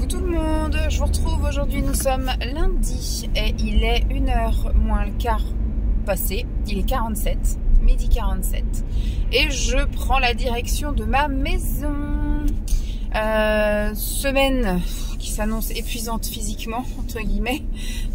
Coucou tout le monde, je vous retrouve aujourd'hui, nous sommes lundi et il est 1h moins le quart passé, il est 47, midi 47 et je prends la direction de ma maison. Semaine qui s'annonce épuisante physiquement, entre guillemets.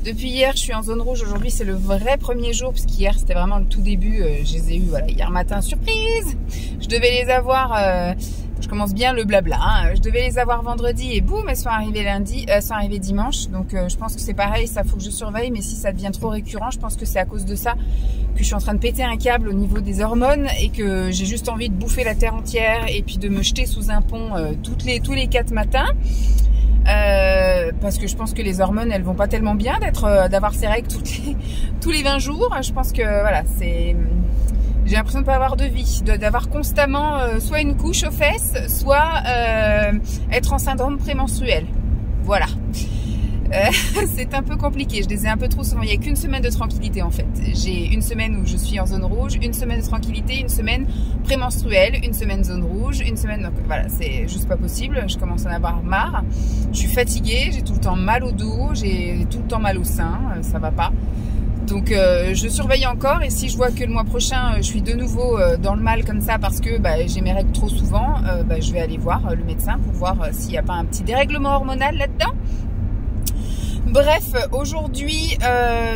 Depuis hier, je suis en zone rouge, aujourd'hui c'est le vrai premier jour parce qu'hier c'était vraiment le tout début, je les ai eus voilà, hier matin, surprise. Je devais les avoir... je commence bien le blabla, hein. Je devais les avoir vendredi et boum, elles sont arrivées dimanche. Donc je pense que c'est pareil, ça faut que je surveille. Mais si ça devient trop récurrent, je pense que c'est à cause de ça que je suis en train de péter un câble au niveau des hormones et que j'ai juste envie de bouffer la terre entière et puis de me jeter sous un pont tous les 4 matins. Parce que je pense que les hormones, elles vont pas tellement bien d'avoir ces règles tous les 20 jours. Je pense que voilà, c'est... J'ai l'impression de ne pas avoir de vie, d'avoir constamment soit une couche aux fesses, soit être en syndrome prémenstruel. Voilà. C'est un peu compliqué, je les ai un peu trop souvent. Il n'y a qu'une semaine de tranquillité en fait. J'ai une semaine où je suis en zone rouge, une semaine de tranquillité, une semaine prémenstruelle, une semaine zone rouge, une semaine... Donc voilà, c'est juste pas possible. Je commence à en avoir marre. Je suis fatiguée, j'ai tout le temps mal au dos, j'ai tout le temps mal au sein, ça va pas. Donc je surveille encore et si je vois que le mois prochain je suis de nouveau dans le mal comme ça parce que j'ai mes règles trop souvent, je vais aller voir le médecin pour voir s'il n'y a pas un petit dérèglement hormonal là-dedans. Bref, aujourd'hui,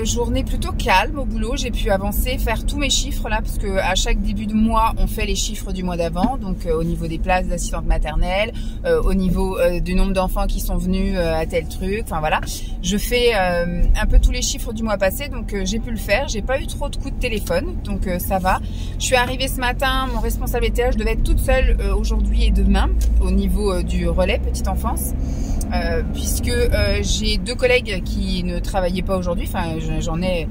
journée plutôt calme au boulot. J'ai pu avancer, faire tous mes chiffres là, parce que à chaque début de mois, on fait les chiffres du mois d'avant. Donc au niveau des places d'assistante maternelle, au niveau du nombre d'enfants qui sont venus à tel truc. Enfin voilà, je fais un peu tous les chiffres du mois passé. Donc j'ai pu le faire. J'ai pas eu trop de coups de téléphone, donc ça va. Je suis arrivée ce matin. Mon responsable était là. Je devais être toute seule aujourd'hui et demain au niveau du relais petite enfance. Puisque j'ai 2 collègues qui ne travaillaient pas aujourd'hui, enfin j'en ai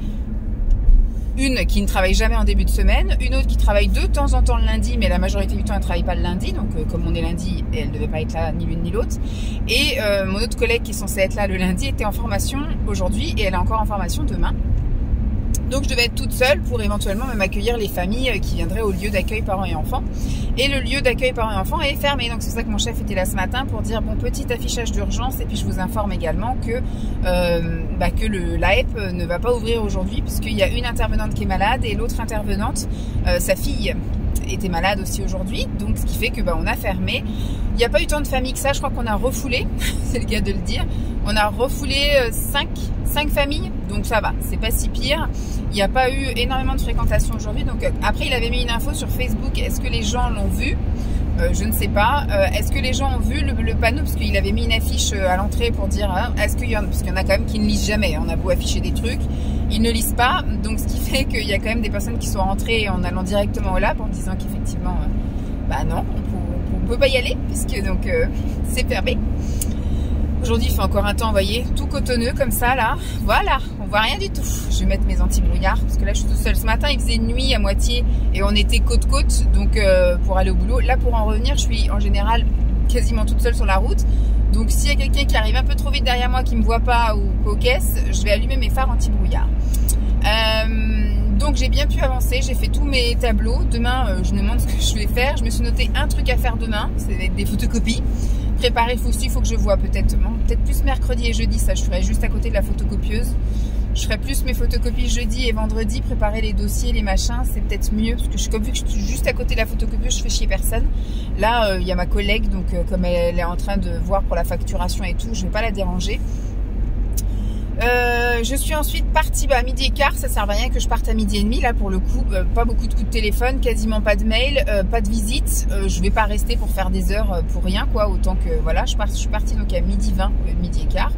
une qui ne travaille jamais en début de semaine, une autre qui travaille de temps en temps le lundi, mais la majorité du temps elle ne travaille pas le lundi, donc comme on est lundi, elle ne devait pas être là ni l'une ni l'autre. Et mon autre collègue qui est censé être là le lundi était en formation aujourd'hui et elle est encore en formation demain. Donc je devais être toute seule pour éventuellement même accueillir les familles qui viendraient au lieu d'accueil parents et enfants. Et le lieu d'accueil parents et enfants est fermé. Donc c'est ça que mon chef était là ce matin pour dire bon, petit affichage d'urgence. Et puis je vous informe également que l'AEP ne va pas ouvrir aujourd'hui puisqu'il y a une intervenante qui est malade et l'autre intervenante, sa fille était malade aussi aujourd'hui. Donc ce qui fait que on a fermé. Il n'y a pas eu tant de familles que ça. Je crois qu'on a refoulé, c'est le cas de le dire. On a refoulé 5 familles, donc ça va, c'est pas si pire. Il n'y a pas eu énormément de fréquentation aujourd'hui. Donc après, il avait mis une info sur Facebook. Est-ce que les gens l'ont vu? Je ne sais pas. Est-ce que les gens ont vu le panneau? Parce qu'il avait mis une affiche à l'entrée pour dire est-ce qu'il y en a, parce qu'il y en a quand même qui ne lisent jamais. On a beau afficher des trucs, ils ne lisent pas. Donc ce qui fait qu'il y a quand même des personnes qui sont rentrées en allant directement au lab en disant qu'effectivement, non, on peut pas y aller puisque donc c'est fermé. Aujourd'hui, il fait encore un temps, vous voyez, tout cotonneux comme ça, là. Voilà, on voit rien du tout. Je vais mettre mes anti-brouillards parce que là, je suis toute seule. Ce matin, il faisait nuit à moitié et on était côte-côte, donc pour aller au boulot. Là, pour en revenir, je suis en général quasiment toute seule sur la route. Donc, s'il y a quelqu'un qui arrive un peu trop vite derrière moi, qui me voit pas ou qu'aux caisses, je vais allumer mes phares anti-brouillard. Donc, j'ai bien pu avancer. J'ai fait tous mes tableaux. Demain, je me demande ce que je vais faire. Je me suis noté un truc à faire demain. C'est des photocopies. Préparer aussi, il faut que je vois peut-être plus mercredi et jeudi, ça je ferai juste à côté de la photocopieuse. Je ferai plus mes photocopies jeudi et vendredi, préparer les dossiers, les machins, c'est peut-être mieux parce que vu que je suis juste à côté de la photocopieuse, je fais chier personne. Là, il y a ma collègue, donc comme elle est en train de voir pour la facturation et tout, je vais pas la déranger. Je suis ensuite partie à midi et quart, ça sert à rien que je parte à midi et demi, là pour le coup, pas beaucoup de coups de téléphone, quasiment pas de mail, pas de visite, je vais pas rester pour faire des heures pour rien quoi, autant que voilà, je suis partie donc à midi 20, midi et quart,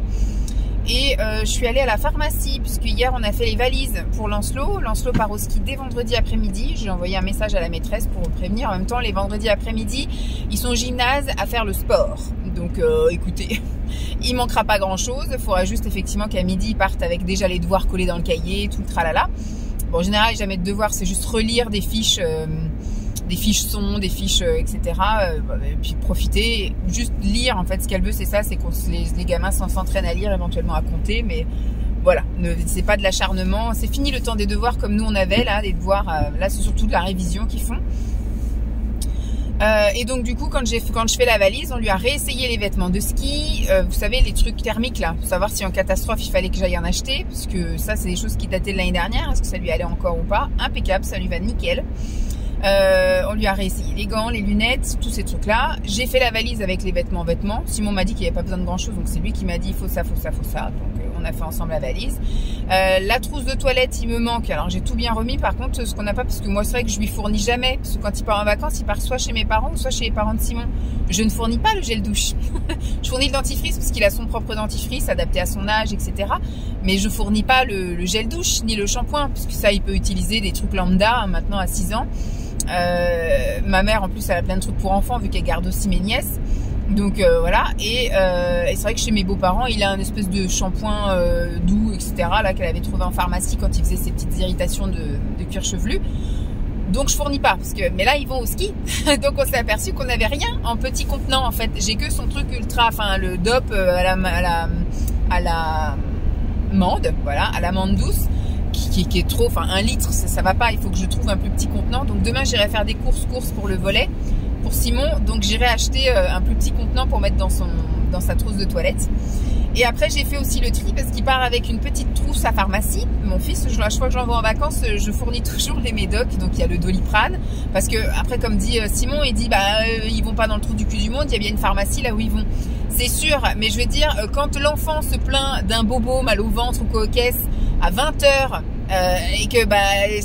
et je suis allée à la pharmacie, puisque hier on a fait les valises pour Lancelot part au ski dès vendredi après-midi, j'ai envoyé un message à la maîtresse pour prévenir, en même temps les vendredis après-midi, ils sont au gymnase à faire le sport, donc écoutez... Il manquera pas grand chose, il faudra juste effectivement qu'à midi ils partent avec déjà les devoirs collés dans le cahier, tout le tralala. Bon, en général, jamais de devoirs, c'est juste relire des fiches sons, des fiches, etc. Et puis profiter, juste lire en fait ce qu'elle veut, c'est ça, c'est que les gamins s'entraînent à lire, éventuellement à compter, mais voilà, c'est pas de l'acharnement, c'est fini le temps des devoirs comme nous on avait là, des devoirs, là c'est surtout de la révision qu'ils font. Et donc du coup quand je fais la valise, on lui a réessayé les vêtements de ski, vous savez les trucs thermiques là, pour savoir si en catastrophe il fallait que j'aille en acheter, parce que ça c'est des choses qui dataient de l'année dernière, est-ce que ça lui allait encore ou pas? Impeccable, ça lui va nickel. On lui a réessayé les gants, les lunettes, tous ces trucs là. J'ai fait la valise avec les vêtements. Simon m'a dit qu'il n'y avait pas besoin de grand chose, donc c'est lui qui m'a dit il faut ça, faut ça, faut ça. Donc on a fait ensemble la valise. La trousse de toilette il me manque, alors j'ai tout bien remis. Par contre ce qu'on n'a pas, parce que moi c'est vrai que je lui fournis jamais, parce que quand il part en vacances il part soit chez mes parents ou soit chez les parents de Simon. Je ne fournis pas le gel douche. Je fournis le dentifrice parce qu'il a son propre dentifrice adapté à son âge, etc. Mais je fournis pas le gel douche ni le shampoing, parce que ça il peut utiliser des trucs lambda hein, maintenant à 6 ans. Ma mère en plus elle a plein de trucs pour enfants vu qu'elle garde aussi mes nièces, donc voilà. Et c'est vrai que chez mes beaux-parents il a un espèce de shampoing doux etc là qu'elle avait trouvé en pharmacie quand il faisait ses petites irritations de cuir chevelu. Donc je fournis pas, mais là ils vont au ski donc on s'est aperçu qu'on n'avait rien en petit contenant en fait. J'ai que son truc ultra, enfin le DOP à la menthe, voilà, à la menthe douce, qui est trop, enfin 1 litre ça va pas, il faut que je trouve un plus petit contenant. Donc demain j'irai faire des courses pour le volet pour Simon, donc j'irai acheter un plus petit contenant pour mettre dans sa trousse de toilette. Et après j'ai fait aussi le tri parce qu'il part avec une petite trousse à pharmacie. Mon fils, chaque fois que je l'envoie en vacances, je fournis toujours les médocs, donc il y a le Doliprane, parce que après comme dit Simon, il dit ils vont pas dans le trou du cul du monde, il y a bien une pharmacie là où ils vont. C'est sûr, mais je veux dire, quand l'enfant se plaint d'un bobo, mal au ventre ou quoi aux caisses à 20 h et que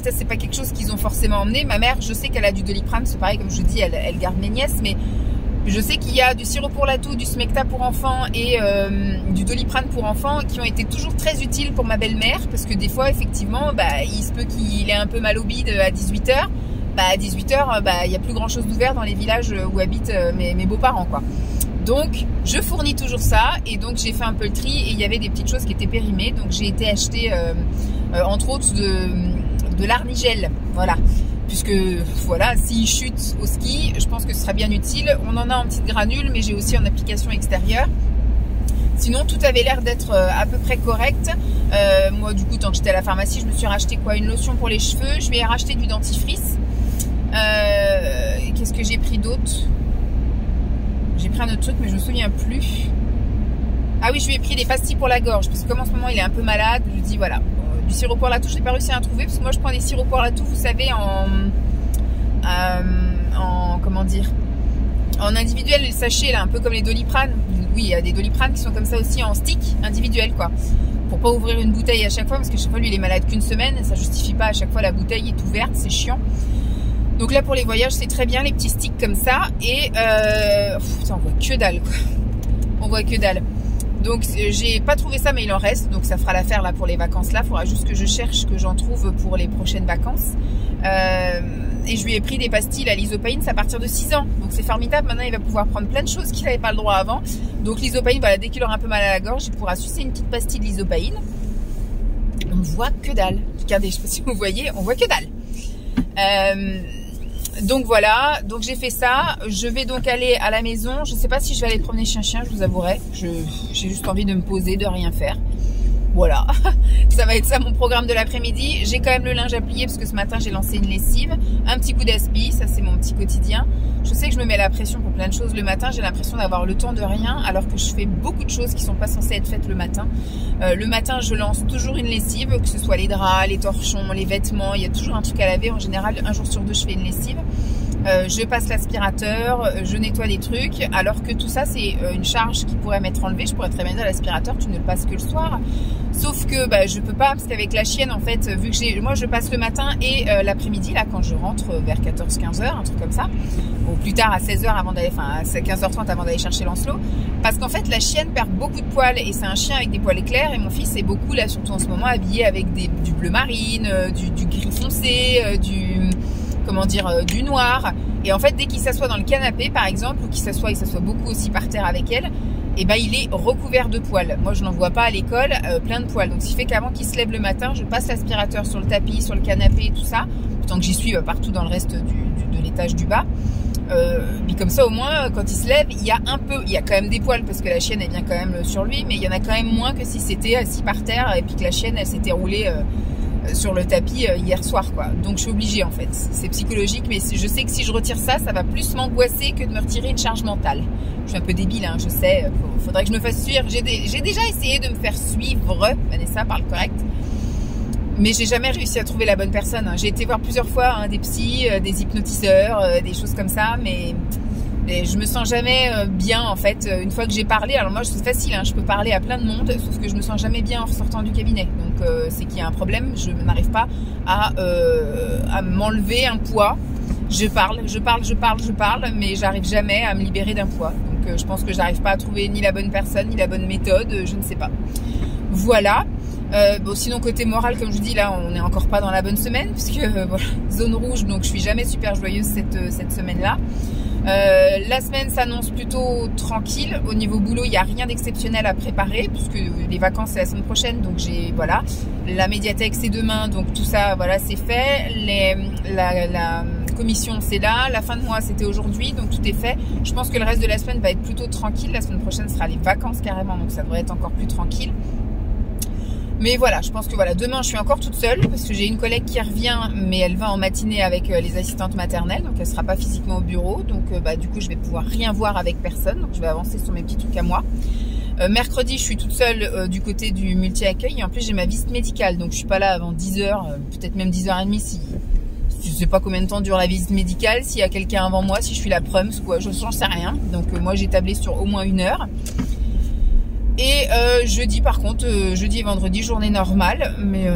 ça c'est pas quelque chose qu'ils ont forcément emmené. Ma mère, je sais qu'elle a du Doliprane, c'est pareil comme je dis, elle garde mes nièces, mais je sais qu'il y a du sirop pour la toux, du Smecta pour enfants et du Doliprane pour enfants qui ont été toujours très utiles pour ma belle-mère, parce que des fois effectivement il se peut qu'il ait un peu mal au bide à 18 h. À 18 h il y a plus grand chose d'ouvert dans les villages où habitent mes beaux-parents quoi. Donc je fournis toujours ça, et donc j'ai fait un peu le tri et il y avait des petites choses qui étaient périmées, donc j'ai été acheter entre autres de l'arnigel, voilà, puisque voilà, s'il chute au ski, je pense que ce sera bien utile. On en a en petites granules, mais j'ai aussi en application extérieure. Sinon tout avait l'air d'être à peu près correct. Moi du coup tant que j'étais à la pharmacie, je me suis racheté une lotion pour les cheveux, je lui ai racheté du dentifrice. Qu'est-ce que j'ai pris d'autre? J'ai pris un autre truc mais je me souviens plus. Ah oui, je lui ai pris des pastilles pour la gorge, parce que comme en ce moment il est un peu malade, je lui dis voilà. Du sirop pour la toux, je n'ai pas réussi à en trouver, parce que moi je prends des sirops pour la toux, vous savez, comment dire, en individuel, les sachets là, un peu comme les Doliprane. Oui, il y a des Doliprane qui sont comme ça aussi en stick individuel quoi, pour pas ouvrir une bouteille à chaque fois, parce que chaque fois lui il est malade qu'une semaine, ça justifie pas à chaque fois la bouteille est ouverte, c'est chiant. Donc là pour les voyages c'est très bien les petits sticks comme ça. Et putain, on voit que dalle quoi. On voit que dalle. Donc j'ai pas trouvé ça mais il en reste, donc ça fera l'affaire là pour les vacances là. Il faudra juste que je cherche, que j'en trouve pour les prochaines vacances. Et je lui ai pris des pastilles, la l'isopaïne, c'est à partir de 6 ans, donc c'est formidable. Maintenant il va pouvoir prendre plein de choses qu'il n'avait pas le droit avant. Donc l'isopaïne, voilà, dès qu'il aura un peu mal à la gorge, il pourra sucer une petite pastille de l'isopaïne. On voit que dalle. Regardez, je sais pas si vous voyez, on voit que dalle. Donc voilà, donc j'ai fait ça. Je vais donc aller à la maison. Je sais pas si je vais aller promener chien-chien, je vous avouerai. J'ai juste envie de me poser, de rien faire. Voilà, ça va être ça mon programme de l'après-midi. J'ai quand même le linge à plier parce que ce matin j'ai lancé une lessive. Un petit coup d'aspi, ça c'est mon petit quotidien. Je sais que je me mets la pression pour plein de choses le matin. J'ai l'impression d'avoir le temps de rien alors que je fais beaucoup de choses qui sont pas censées être faites le matin. Le matin je lance toujours une lessive, que ce soit les draps, les torchons, les vêtements. Il y a toujours un truc à laver. En général, un jour sur deux je fais une lessive. Je passe l'aspirateur, je nettoie les trucs, alors que tout ça c'est une charge qui pourrait m'être enlevée. Je pourrais très bien dire à l'aspirateur tu ne le passes que le soir, sauf que je peux pas, parce qu'avec la chienne en fait, vu que moi je passe le matin et l'après-midi là quand je rentre vers 14-15 h, un truc comme ça, ou plus tard à 16 h avant d'aller, enfin à 15 h 30 avant d'aller chercher Lancelot, parce qu'en fait la chienne perd beaucoup de poils et c'est un chien avec des poils éclairs, et mon fils est beaucoup là surtout en ce moment habillé avec du bleu marine, du gris foncé, du noir. Et en fait dès qu'il s'assoit dans le canapé par exemple, ou qu'il s'assoit beaucoup aussi par terre avec elle, et il est recouvert de poils. Moi je n'en vois pas à l'école, plein de poils. Donc ce qui fait qu'avant qu'il se lève le matin, je passe l'aspirateur sur le tapis, sur le canapé et tout ça, tant que j'y suis partout dans le reste de l'étage du bas. Puis comme ça au moins quand il se lève, il y a quand même des poils, parce que la chienne elle vient quand même sur lui, mais il y en a quand même moins que si c'était assis par terre et puis que la chienne elle s'était roulée sur le tapis hier soir, quoi. Donc je suis obligée en fait. C'est psychologique, mais je sais que si je retire ça, ça va plus m'angoisser que de me retirer une charge mentale. Je suis un peu débile, hein, je sais. Faudrait que je me fasse suivre. J'ai déjà essayé de me faire suivre, Vanessa parle correct, mais j'ai jamais réussi à trouver la bonne personne. J'ai été voir plusieurs fois des psys, des hypnotiseurs, des choses comme ça, mais je me sens jamais bien en fait une fois que j'ai parlé. Alors moi c'est facile, hein, je peux parler à plein de monde, sauf que je me sens jamais bien en ressortant du cabinet. Donc c'est qu'il y a un problème, je n'arrive pas à m'enlever un poids. Je parle, mais j'arrive jamais à me libérer d'un poids. Donc je pense que j'arrive pas à trouver ni la bonne personne, ni la bonne méthode, je ne sais pas. Voilà. Bon, sinon côté moral, comme je vous dis, là on n'est encore pas dans la bonne semaine, puisque voilà, zone rouge, donc je suis jamais super joyeuse cette semaine-là. La semaine s'annonce plutôt tranquille. Au niveau boulot, il n'y a rien d'exceptionnel à préparer, puisque les vacances c'est la semaine prochaine, donc voilà, la médiathèque c'est demain, donc tout ça voilà c'est fait. La commission c'est là, la fin de mois c'était aujourd'hui, donc tout est fait. Je pense que le reste de la semaine va être plutôt tranquille. La semaine prochaine sera les vacances carrément, donc ça devrait être encore plus tranquille. Mais voilà, je pense que voilà, demain je suis encore toute seule parce que j'ai une collègue qui revient, mais elle va en matinée avec les assistantes maternelles, donc elle sera pas physiquement au bureau, donc du coup je vais pouvoir rien voir avec personne, donc je vais avancer sur mes petits trucs à moi. Mercredi je suis toute seule du côté du multi-accueil et en plus j'ai ma visite médicale, donc je suis pas là avant 10h, peut-être même 10h30 si je sais pas combien de temps dure la visite médicale, s'il y a quelqu'un avant moi, si je suis la prums, quoi, j'en sais rien, donc moi j'ai tablé sur au moins 1 heure. Et jeudi par contre, jeudi et vendredi, journée normale. Mais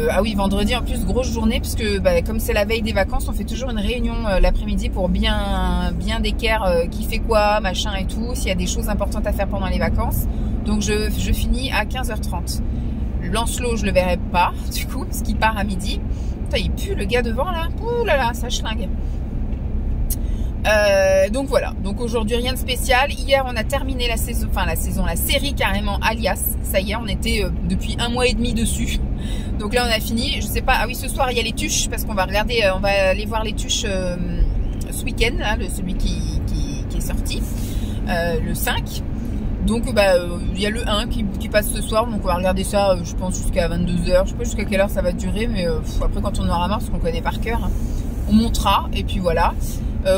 ah oui, vendredi en plus, grosse journée, puisque comme c'est la veille des vacances, on fait toujours une réunion l'après-midi pour bien d'équerre qui fait quoi, machin et tout, s'il y a des choses importantes à faire pendant les vacances. Donc je finis à 15h30. Lancelot, je le verrai pas, du coup, parce qu'il part à midi. Putain, il pue le gars devant là. Ouh là là, ça schlingue. Donc voilà, donc aujourd'hui rien de spécial. Hier on a terminé la série carrément, Alias. Ça y est, on était depuis 1 mois et demi dessus. Donc là on a fini, je sais pas, ah oui ce soir il y a les tuches, parce qu'on va regarder, on va aller voir les tuches ce week-end, là, celui qui est sorti, le 5. Donc il y a le 1 qui passe ce soir, donc on va regarder ça je pense jusqu'à 22h, je sais pas jusqu'à quelle heure ça va durer, mais après quand on aura marre, parce qu'on connaît par cœur, hein, on montera, et puis voilà.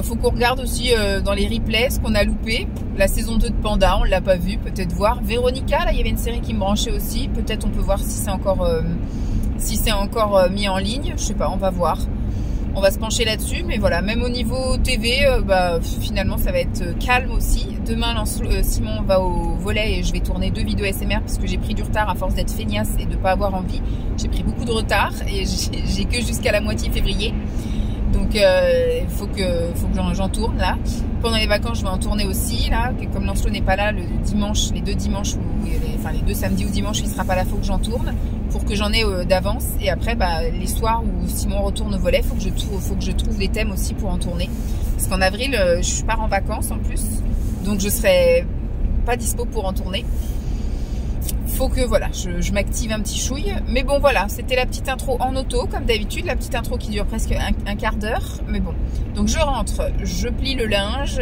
Faut qu'on regarde aussi dans les replays ce qu'on a loupé. La saison 2 de Panda, on l'a pas vu, peut-être voir. Véronica, là il y avait une série qui me branchait aussi. Peut-être on peut voir si c'est encore mis en ligne. Je sais pas, on va voir. On va se pencher là-dessus, mais voilà, même au niveau TV, finalement ça va être calme aussi. Demain, Simon va au volet et je vais tourner 2 vidéos SMR parce que j'ai pris du retard à force d'être feignasse et de pas avoir envie. J'ai pris beaucoup de retard et j'ai que jusqu'à la moitié février. Donc il faut que j'en tourne là. Pendant les vacances je vais en tourner aussi là. Comme Lancelot n'est pas là le dimanche, les 2 dimanches les 2 samedis ou dimanches il sera pas là, faut que j'en tourne pour que j'en ai d'avance. Et après les soirs où Simon retourne au volet, faut que je trouve des thèmes aussi pour en tourner. Parce qu'en avril je pars en vacances en plus, donc je serai pas dispo pour en tourner. Faut que voilà, je m'active un petit chouille. Mais bon voilà, c'était la petite intro en auto comme d'habitude, la petite intro qui dure presque un quart d'heure. Mais bon, donc je rentre, je plie le linge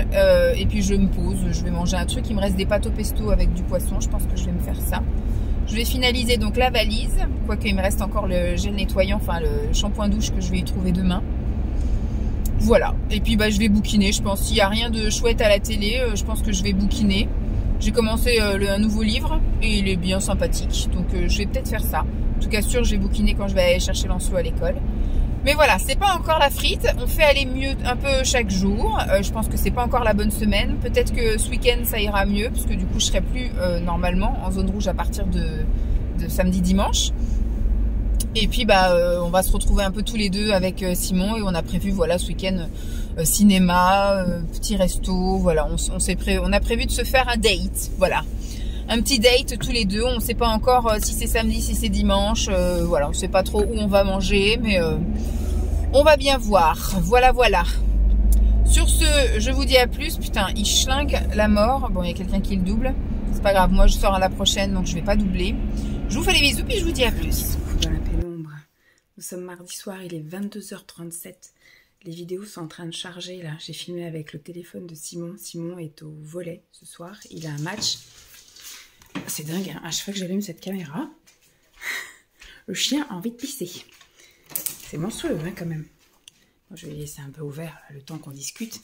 et puis je me pose, je vais manger un truc. Il me reste des pâtes au pesto avec du poisson, je pense que je vais me faire ça. Je vais finaliser donc la valise, quoique il me reste encore le gel nettoyant, enfin le shampoing douche que je vais y trouver demain. Voilà, et puis je vais bouquiner, je pense. S'il n'y a rien de chouette à la télé, je pense que je vais bouquiner. J'ai commencé un nouveau livre et il est bien sympathique, donc je vais peut-être faire ça. En tout cas sûr, je vais bouquiner quand je vais aller chercher Lancelot à l'école. Mais voilà, c'est pas encore la frite, on fait aller mieux un peu chaque jour. Je pense que c'est pas encore la bonne semaine. Peut-être que ce week-end ça ira mieux, parce que du coup je serai plus normalement en zone rouge à partir de samedi dimanche. Et puis on va se retrouver un peu tous les deux avec Simon, et on a prévu voilà ce week-end cinéma, petit resto, voilà, on a prévu de se faire un date, voilà. Un petit date tous les deux, on ne sait pas encore si c'est samedi, si c'est dimanche, voilà, on ne sait pas trop où on va manger, mais on va bien voir, voilà. Sur ce, je vous dis à plus. Putain, il schlingue la mort, bon il y a quelqu'un qui le double, c'est pas grave, moi je sors à la prochaine, donc je vais pas doubler. Je vous fais les bisous, puis je vous dis à plus. Dans la pénombre, nous sommes mardi soir, il est 22h37. Les vidéos sont en train de charger là. J'ai filmé avec le téléphone de Simon. Simon est au volley ce soir. Il a un match. C'est dingue, hein. À chaque fois que j'allume cette caméra, le chien a envie de pisser. C'est monstrueux hein, quand même. Bon, je vais laisser un peu ouvert là, le temps qu'on discute.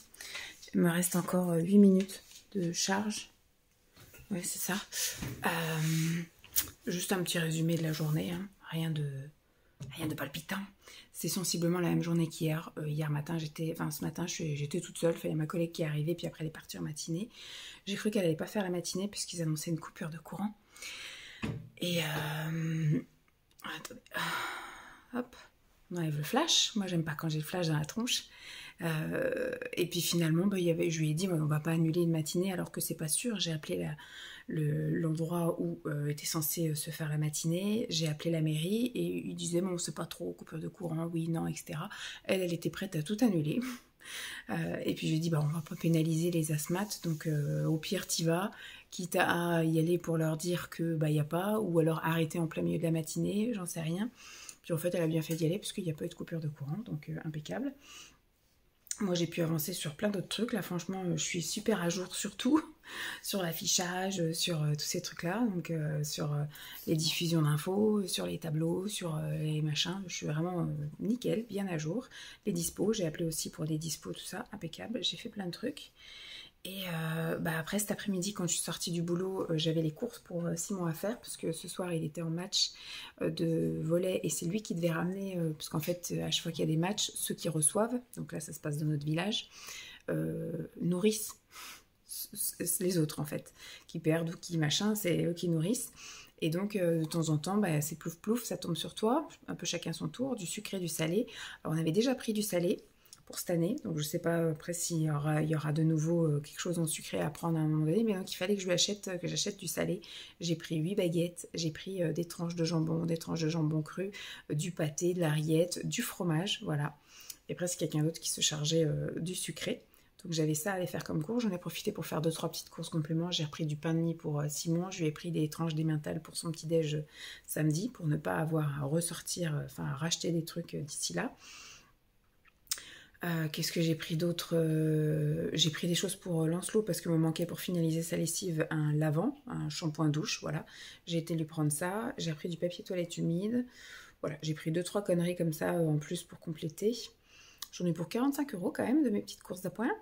Il me reste encore 8 minutes de charge. Ouais, c'est ça. Juste un petit résumé de la journée. Hein. Rien de palpitant. C'est sensiblement la même journée qu'hier. Hier matin, ce matin, j'étais toute seule. Il fallait ma collègue qui est arrivée, puis après elle est partie en matinée. J'ai cru qu'elle allait pas faire la matinée puisqu'ils annonçaient une coupure de courant. Et attendez. Hop. On enlève le flash. Moi, j'aime pas quand j'ai le flash dans la tronche. Et puis finalement, je lui ai dit, on va pas annuler une matinée alors que c'est pas sûr. J'ai appelé l'endroit où était censé se faire la matinée. J'ai appelé la mairie et ils disaient, bon, c'est pas trop, coupure de courant, oui, non, etc. Elle était prête à tout annuler. Et puis je lui ai dit, on va pas pénaliser les asthmates, donc au pire t'y vas, quitte à y aller pour leur dire que y a pas, ou alors arrêter en plein milieu de la matinée, j'en sais rien. Puis en fait elle a bien fait d'y aller parce qu'il n'y a pas eu de coupure de courant, donc impeccable. Moi j'ai pu avancer sur plein d'autres trucs, là franchement je suis super à jour sur tout, sur l'affichage, sur tous ces trucs là, donc sur les diffusions d'infos, sur les tableaux, sur les machins, je suis vraiment nickel, bien à jour. Les dispos, j'ai appelé aussi pour les dispos, tout ça, impeccable, j'ai fait plein de trucs. Et après cet après-midi quand je suis sortie du boulot, j'avais les courses pour Simon à faire parce que ce soir il était en match de volley et c'est lui qui devait ramener, parce qu'en fait à chaque fois qu'il y a des matchs, ceux qui reçoivent, donc là ça se passe dans notre village, nourrissent les autres en fait, qui perdent ou qui machin, c'est eux qui nourrissent. Et donc de temps en temps, c'est plouf plouf, ça tombe sur toi, un peu chacun son tour, du sucré, du salé. Alors on avait déjà pris du salé pour cette année, donc je sais pas après s'il y aura de nouveau quelque chose en sucré à prendre à un moment donné, mais donc il fallait que j'achète du salé. J'ai pris 8 baguettes, j'ai pris des tranches de jambon cru, du pâté, de la rillette, du fromage, voilà. Et après c'est quelqu'un d'autre qui se chargeait du sucré. Donc j'avais ça à aller faire comme course, j'en ai profité pour faire 2-3 petites courses compléments. J'ai repris du pain de mie pour Simon, je lui ai pris des tranches d'emmental pour son petit déj samedi, pour ne pas avoir à ressortir, à racheter des trucs d'ici là. Qu'est-ce que j'ai pris d'autre? J'ai pris des choses pour Lancelot parce qu'il me manquait pour finaliser sa lessive un lavant, un shampoing douche, voilà. J'ai été lui prendre ça, j'ai pris du papier toilette humide, voilà. J'ai pris 2-3 conneries comme ça en plus pour compléter. J'en ai pour 45 € quand même de mes petites courses d'appoint.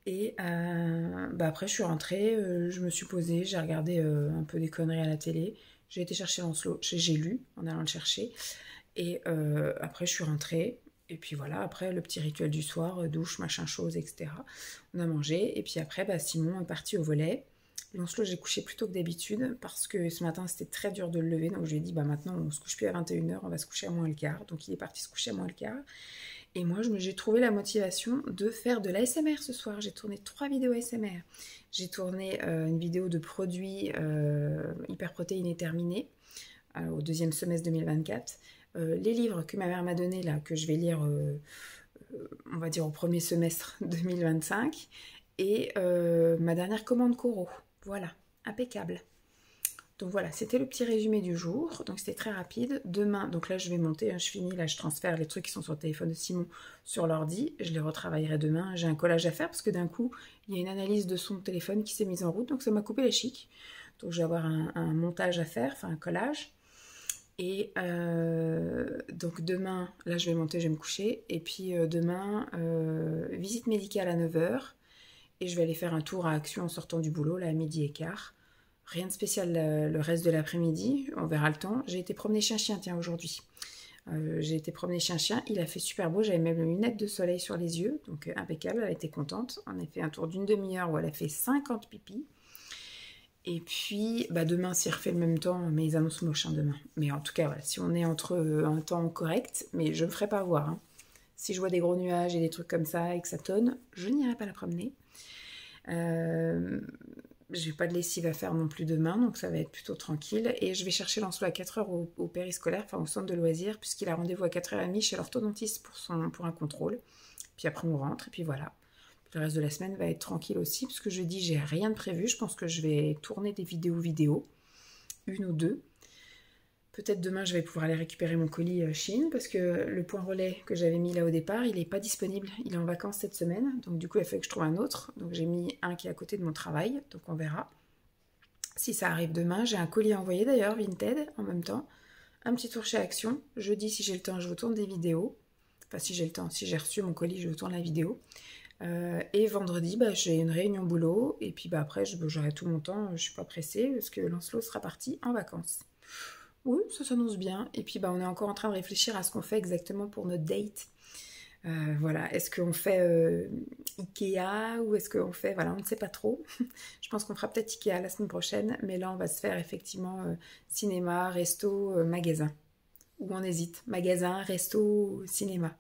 Et après je suis rentrée, je me suis posée, j'ai regardé un peu des conneries à la télé. J'ai été chercher Lancelot, j'ai lu en allant le chercher. Et après je suis rentrée. Et puis voilà, après le petit rituel du soir, douche, machin chose, etc. On a mangé. Et puis après, Simon est parti au volley. Lancelot, j'ai couché plus tôt que d'habitude parce que ce matin, c'était très dur de le lever. Donc je lui ai dit, maintenant, on se couche plus à 21 h, on va se coucher à moins le quart. Donc il est parti se coucher à moins le quart. Et moi, j'ai trouvé la motivation de faire de l'ASMR ce soir. J'ai tourné 3 vidéos ASMR. J'ai tourné une vidéo de produits hyperprotéinés terminés au 2e semestre 2024. Les livres que ma mère m'a donnés, là, que je vais lire, on va dire, au 1er semestre 2025. Et ma dernière commande Coro. Voilà, impeccable. Donc voilà, c'était le petit résumé du jour. Donc c'était très rapide. Demain, donc là je vais monter, je finis, là je transfère les trucs qui sont sur le téléphone de Simon sur l'ordi. Je les retravaillerai demain. J'ai un collage à faire parce que d'un coup, il y a une analyse de son téléphone qui s'est mise en route. Donc ça m'a coupé les chics. Donc je vais avoir un montage à faire, un collage. Et donc demain, là je vais monter, je vais me coucher. Et puis demain, visite médicale à 9 h. Et je vais aller faire un tour à Action en sortant du boulot, là à 12h15. Rien de spécial le reste de l'après-midi, on verra le temps. J'ai été promener chien-chien, tiens, aujourd'hui. J'ai été promener chien-chien, il a fait super beau, j'avais même une lunette de soleil sur les yeux, donc impeccable, elle était contente. On a fait un tour d'une demi-heure où elle a fait 50 pipis. Et puis, demain, s'il refait le même temps, mais ils annoncent moche demain. Mais en tout cas, voilà, si on est entre un temps correct, mais je ne me ferai pas voir. Hein. Si je vois des gros nuages et des trucs comme ça et que ça tonne, je n'irai pas la promener. Je n'ai pas de lessive à faire non plus demain, donc ça va être plutôt tranquille. Et je vais chercher Lancelot à 4 h au périscolaire, enfin au centre de loisirs, puisqu'il a rendez-vous à 4 h 30 chez l'orthodontiste pour un contrôle. Puis après, on rentre, et puis voilà. Le reste de la semaine va être tranquille aussi, parce que jeudi, j'ai rien de prévu. Je pense que je vais tourner des vidéos, une ou deux. Peut-être demain, je vais pouvoir aller récupérer mon colis Chine, parce que le point relais que j'avais mis là au départ, il n'est pas disponible. Il est en vacances cette semaine, donc du coup, il a fallu que je trouve un autre. Donc j'ai mis un qui est à côté de mon travail, donc on verra. Si ça arrive demain, j'ai un colis à envoyer d'ailleurs, Vinted, en même temps. Un petit tour chez Action. Jeudi, si j'ai le temps, je vous tourne des vidéos. Enfin, si j'ai le temps, si j'ai reçu mon colis, je tourne la vidéo. Et vendredi, bah, j'ai une réunion boulot. Et puis bah, après, j'aurai tout mon temps. Je suis pas pressée parce que Lancelot sera parti en vacances. Oui, ça s'annonce bien. Et puis bah, on est encore en train de réfléchir à ce qu'on fait exactement pour notre date. Voilà, est-ce qu'on fait Ikea ou est-ce qu'on fait... Voilà, on ne sait pas trop. Je pense qu'on fera peut-être Ikea la semaine prochaine. Mais là, on va se faire effectivement cinéma, resto, magasin. Ou on hésite. Magasin, resto, cinéma.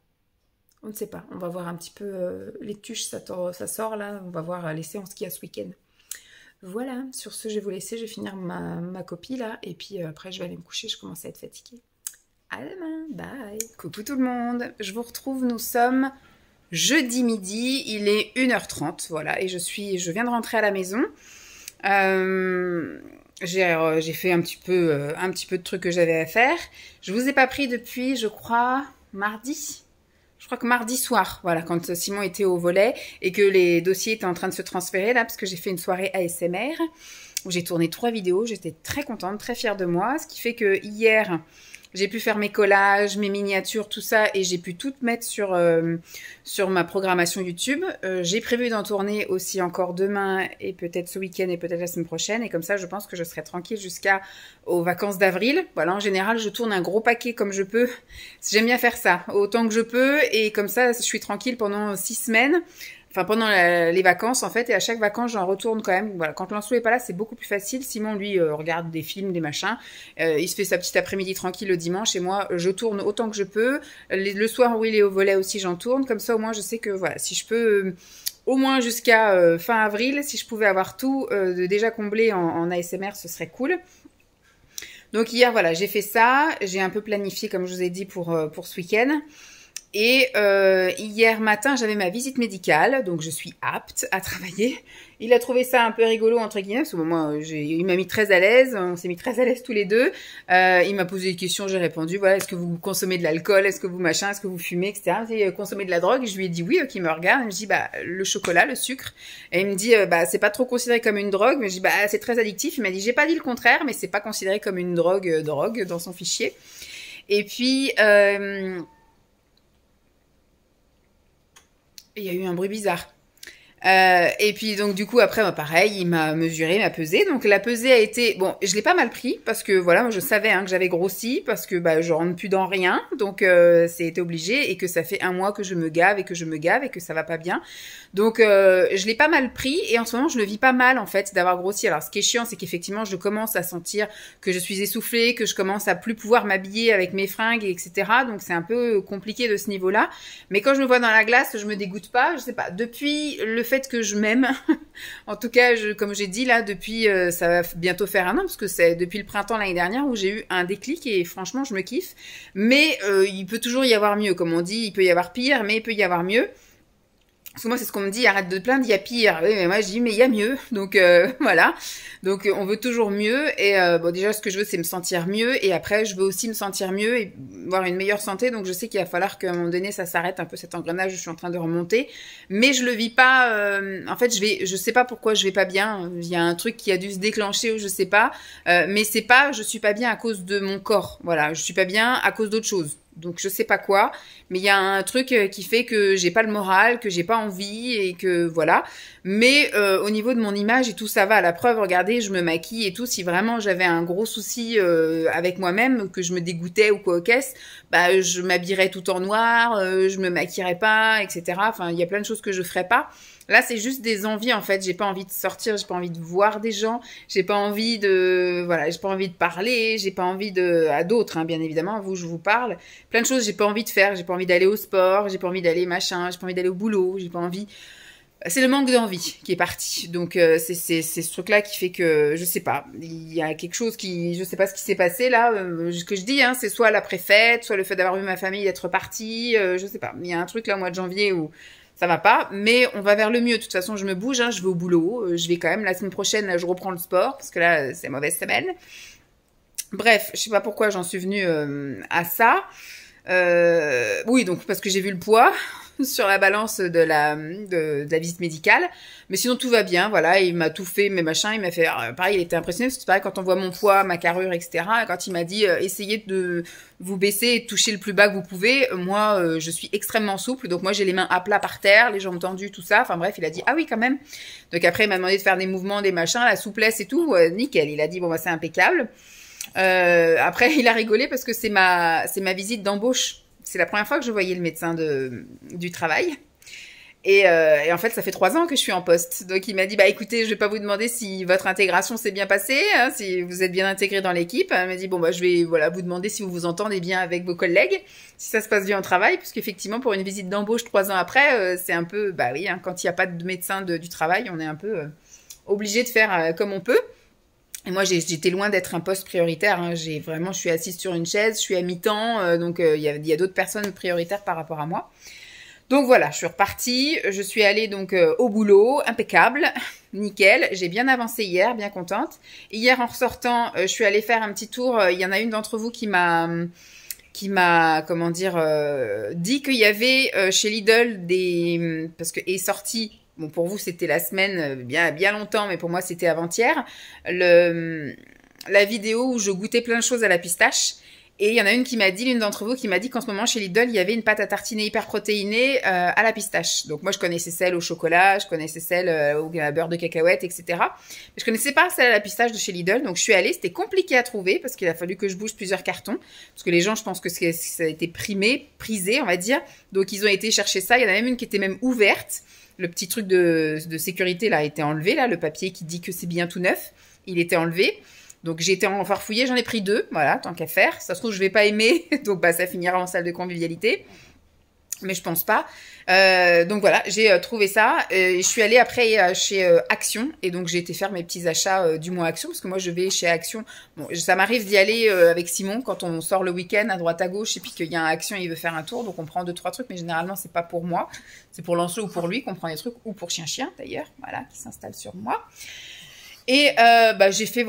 On ne sait pas. On va voir un petit peu les tuches, ça sort là. On va voir les séances qu'il y a ce week-end. Voilà, sur ce, je vais vous laisser. Je vais finir ma copie là. Et puis après, je vais aller me coucher. Je commence à être fatiguée. À demain, bye. Coucou tout le monde. Je vous retrouve, nous sommes jeudi midi. Il est 1h30, voilà. Et je viens de rentrer à la maison. J'ai fait un petit peu de trucs que j'avais à faire. Je vous ai pas pris depuis, je crois, mardi. Je crois que mardi soir, voilà, quand Simon était au volet et que les dossiers étaient en train de se transférer là, parce que j'ai fait une soirée ASMR où j'ai tourné 3 vidéos. J'étais très contente, très fière de moi. Ce qui fait que hier, j'ai pu faire mes collages, mes miniatures, tout ça, et j'ai pu tout mettre sur ma programmation YouTube. J'ai prévu d'en tourner aussi encore demain et peut-être ce week-end et peut-être la semaine prochaine. Et comme ça, je pense que je serai tranquille jusqu'aux vacances d'avril. Voilà, en général, je tourne un gros paquet comme je peux. J'aime bien faire ça, autant que je peux. Et comme ça, je suis tranquille pendant 6 semaines. Enfin, pendant les vacances, en fait, et à chaque vacances, j'en retourne quand même. Voilà, quand Lancelot est pas là, c'est beaucoup plus facile. Simon, lui, regarde des films, des machins. Il se fait sa petite après-midi tranquille le dimanche. Et moi, je tourne autant que je peux. Le soir où il est au volet aussi, j'en tourne. Comme ça, au moins, je sais que, voilà, si je peux, au moins jusqu'à fin avril, si je pouvais avoir tout déjà comblé en ASMR, ce serait cool. Donc, hier, voilà, j'ai fait ça. J'ai un peu planifié, comme je vous ai dit, pour ce week-end. Et hier matin, j'avais ma visite médicale, donc je suis apte à travailler. Il a trouvé ça un peu rigolo, entre guillemets, parce que moi, il m'a mis très à l'aise, on s'est mis très à l'aise tous les deux. Il m'a posé des questions, j'ai répondu, voilà, est-ce que vous consommez de l'alcool, est-ce que vous machin, est-ce que vous fumez, etc. Et consommez de la drogue, et je lui ai dit oui, il me regarde, il me dit, bah, le chocolat, le sucre. Et il me dit, bah, c'est pas trop considéré comme une drogue, mais je dis, bah, c'est très addictif. Il m'a dit, j'ai pas dit le contraire, mais c'est pas considéré comme une drogue dans son fichier. Et puis, il y a eu un bruit bizarre. Et puis donc du coup après pareil, il m'a mesuré, m'a pesé. Donc la pesée a été bon, je l'ai pas mal pris parce que voilà, moi je savais que j'avais grossi parce que bah je rentre plus dans rien, donc c'était obligé et que ça fait 1 mois que je me gave et que ça va pas bien. Donc je l'ai pas mal pris et en ce moment je le vis pas mal en fait d'avoir grossi. Alors ce qui est chiant, c'est qu'effectivement je commence à sentir que je suis essoufflée, que je commence à plus pouvoir m'habiller avec mes fringues, etc. Donc c'est un peu compliqué de ce niveau-là. Mais quand je me vois dans la glace, je me dégoûte pas. Je sais pas. Depuis le fait que je m'aime, en tout cas, comme j'ai dit là, depuis ça va bientôt faire 1 an parce que c'est depuis le printemps l'année dernière où j'ai eu un déclic et franchement je me kiffe. Mais il peut toujours y avoir mieux, comme on dit. Il peut y avoir pire, mais il peut y avoir mieux. Parce que moi, c'est ce qu'on me dit, arrête de te plaindre, il y a pire. Oui, mais moi, je dis, mais il y a mieux. Donc, voilà. Donc, on veut toujours mieux. Et bon, déjà, ce que je veux, c'est me sentir mieux. Et après, je veux aussi me sentir mieux et avoir une meilleure santé. Donc, je sais qu'il va falloir qu'à un moment donné, ça s'arrête un peu cet engrenage où je suis en train de remonter. Mais je le vis pas... en fait, je sais pas pourquoi je vais pas bien. Il y a un truc qui a dû se déclencher ou je sais pas. Mais c'est pas, je suis pas bien à cause de mon corps. Voilà. Je suis pas bien à cause d'autre chose. Donc je sais pas quoi, mais il y a un truc qui fait que j'ai pas le moral, que j'ai pas envie et que voilà. Mais au niveau de mon image et tout ça va. La preuve, regardez, je me maquille et tout. Si vraiment j'avais un gros souci avec moi-même, que je me dégoûtais ou quoi au caisse, bah je m'habillerais tout en noir, je me maquillerais pas, etc. Enfin, il y a plein de choses que je ferais pas. Là, c'est juste des envies en fait. J'ai pas envie de sortir, j'ai pas envie de voir des gens, j'ai pas envie de j'ai pas envie de parler, j'ai pas envie à d'autres, hein, bien évidemment. À vous, je vous parle. Plein de choses, j'ai pas envie de faire. J'ai pas envie d'aller au sport, j'ai pas envie d'aller machin, j'ai pas envie d'aller au boulot, j'ai pas envie. C'est le manque d'envie qui est parti. Donc c'est ce truc-là qui fait que je sais pas. Il y a quelque chose je sais pas ce qui s'est passé là. Ce que je dis, hein, c'est soit l'après-fête, soit le fait d'avoir vu ma famille, d'être partie. Je sais pas. Il y a un truc là au mois de janvier où ça va pas, mais on va vers le mieux. De toute façon, je me bouge, hein, je vais au boulot. Je vais quand même, la semaine prochaine, je reprends le sport, parce que là, c'est mauvaise semaine. Bref, je sais pas pourquoi j'en suis venue à ça. Oui, donc parce que j'ai vu le poids. sur la balance de la visite médicale. Mais sinon, tout va bien. Voilà, il m'a tout fait, mes machins. Il m'a fait... pareil, il était impressionné. Parce que c'est pareil, quand on voit mon poids, ma carrure, etc. Quand il m'a dit, essayez de vous baisser et de toucher le plus bas que vous pouvez. Moi, je suis extrêmement souple. Donc moi, j'ai les mains à plat par terre, les jambes tendues, tout ça. Enfin bref, il a dit, ah oui, quand même. Donc après, il m'a demandé de faire des mouvements, des machins, la souplesse et tout. Nickel. Il a dit, bon, bah, c'est impeccable. Après, il a rigolé parce que c'est ma visite d'embauche. C'est la première fois que je voyais le médecin du travail. Et en fait, ça fait 3 ans que je suis en poste. Donc, il m'a dit, bah écoutez, je vais pas vous demander si votre intégration s'est bien passée, hein, si vous êtes bien intégré dans l'équipe. Il m'a dit, bon, bah je vais vous demander si vous vous entendez bien avec vos collègues, si ça se passe bien au travail, parce qu'effectivement, pour une visite d'embauche 3 ans après, c'est un peu, bah oui, hein, quand il n'y a pas de médecin du travail, on est un peu obligé de faire comme on peut. Et moi, j'étais loin d'être un poste prioritaire. Hein. Je suis assise sur une chaise, je suis à mi-temps, donc il y a d'autres personnes prioritaires par rapport à moi. Donc voilà, je suis repartie, je suis allée donc au boulot, impeccable, nickel. J'ai bien avancé hier, bien contente. Hier, en ressortant, je suis allée faire un petit tour. Il y en a une d'entre vous qui m'a comment dire, dit qu'il y avait chez Lidl parce que est sorti. Bon, pour vous, c'était la semaine, bien longtemps, mais pour moi, c'était avant-hier. La vidéo où je goûtais plein de choses à la pistache. Et il y en a l'une d'entre vous qui m'a dit qu'en ce moment, chez Lidl, il y avait une pâte à tartiner hyper protéinée à la pistache. Donc moi, je connaissais celle au chocolat, je connaissais celle au beurre de cacahuète, etc. Mais je connaissais pas celle à la pistache de chez Lidl. Donc je suis allée, c'était compliqué à trouver parce qu'il a fallu que je bouge plusieurs cartons. Parce que les gens, je pense que ça a été prisé, on va dire. Donc ils ont été chercher ça. Il y en a même une qui était même ouverte. Le petit truc de sécurité là a été enlevé, là, le papier qui dit que c'est bien tout neuf, il était enlevé. Donc j'ai été en farfouiller, j'en ai pris 2, voilà, tant qu'à faire. Ça se trouve, je vais pas aimer, donc bah ça finira en salle de convivialité. Mais je pense pas. Donc voilà, j'ai trouvé ça. Je suis allée après chez Action. Et donc j'ai été faire mes petits achats du mois Action. Parce que moi je vais chez Action. Bon, ça m'arrive d'y aller avec Simon quand on sort le week-end à droite à gauche. Et puis qu'il y a un Action, il veut faire un tour. Donc on prend 2-3 trucs. Mais généralement c'est pas pour moi. C'est pour Lancelot ou pour lui qu'on prend des trucs. Ou pour Chien d'ailleurs. Voilà, qui s'installe sur moi. Et j'ai fait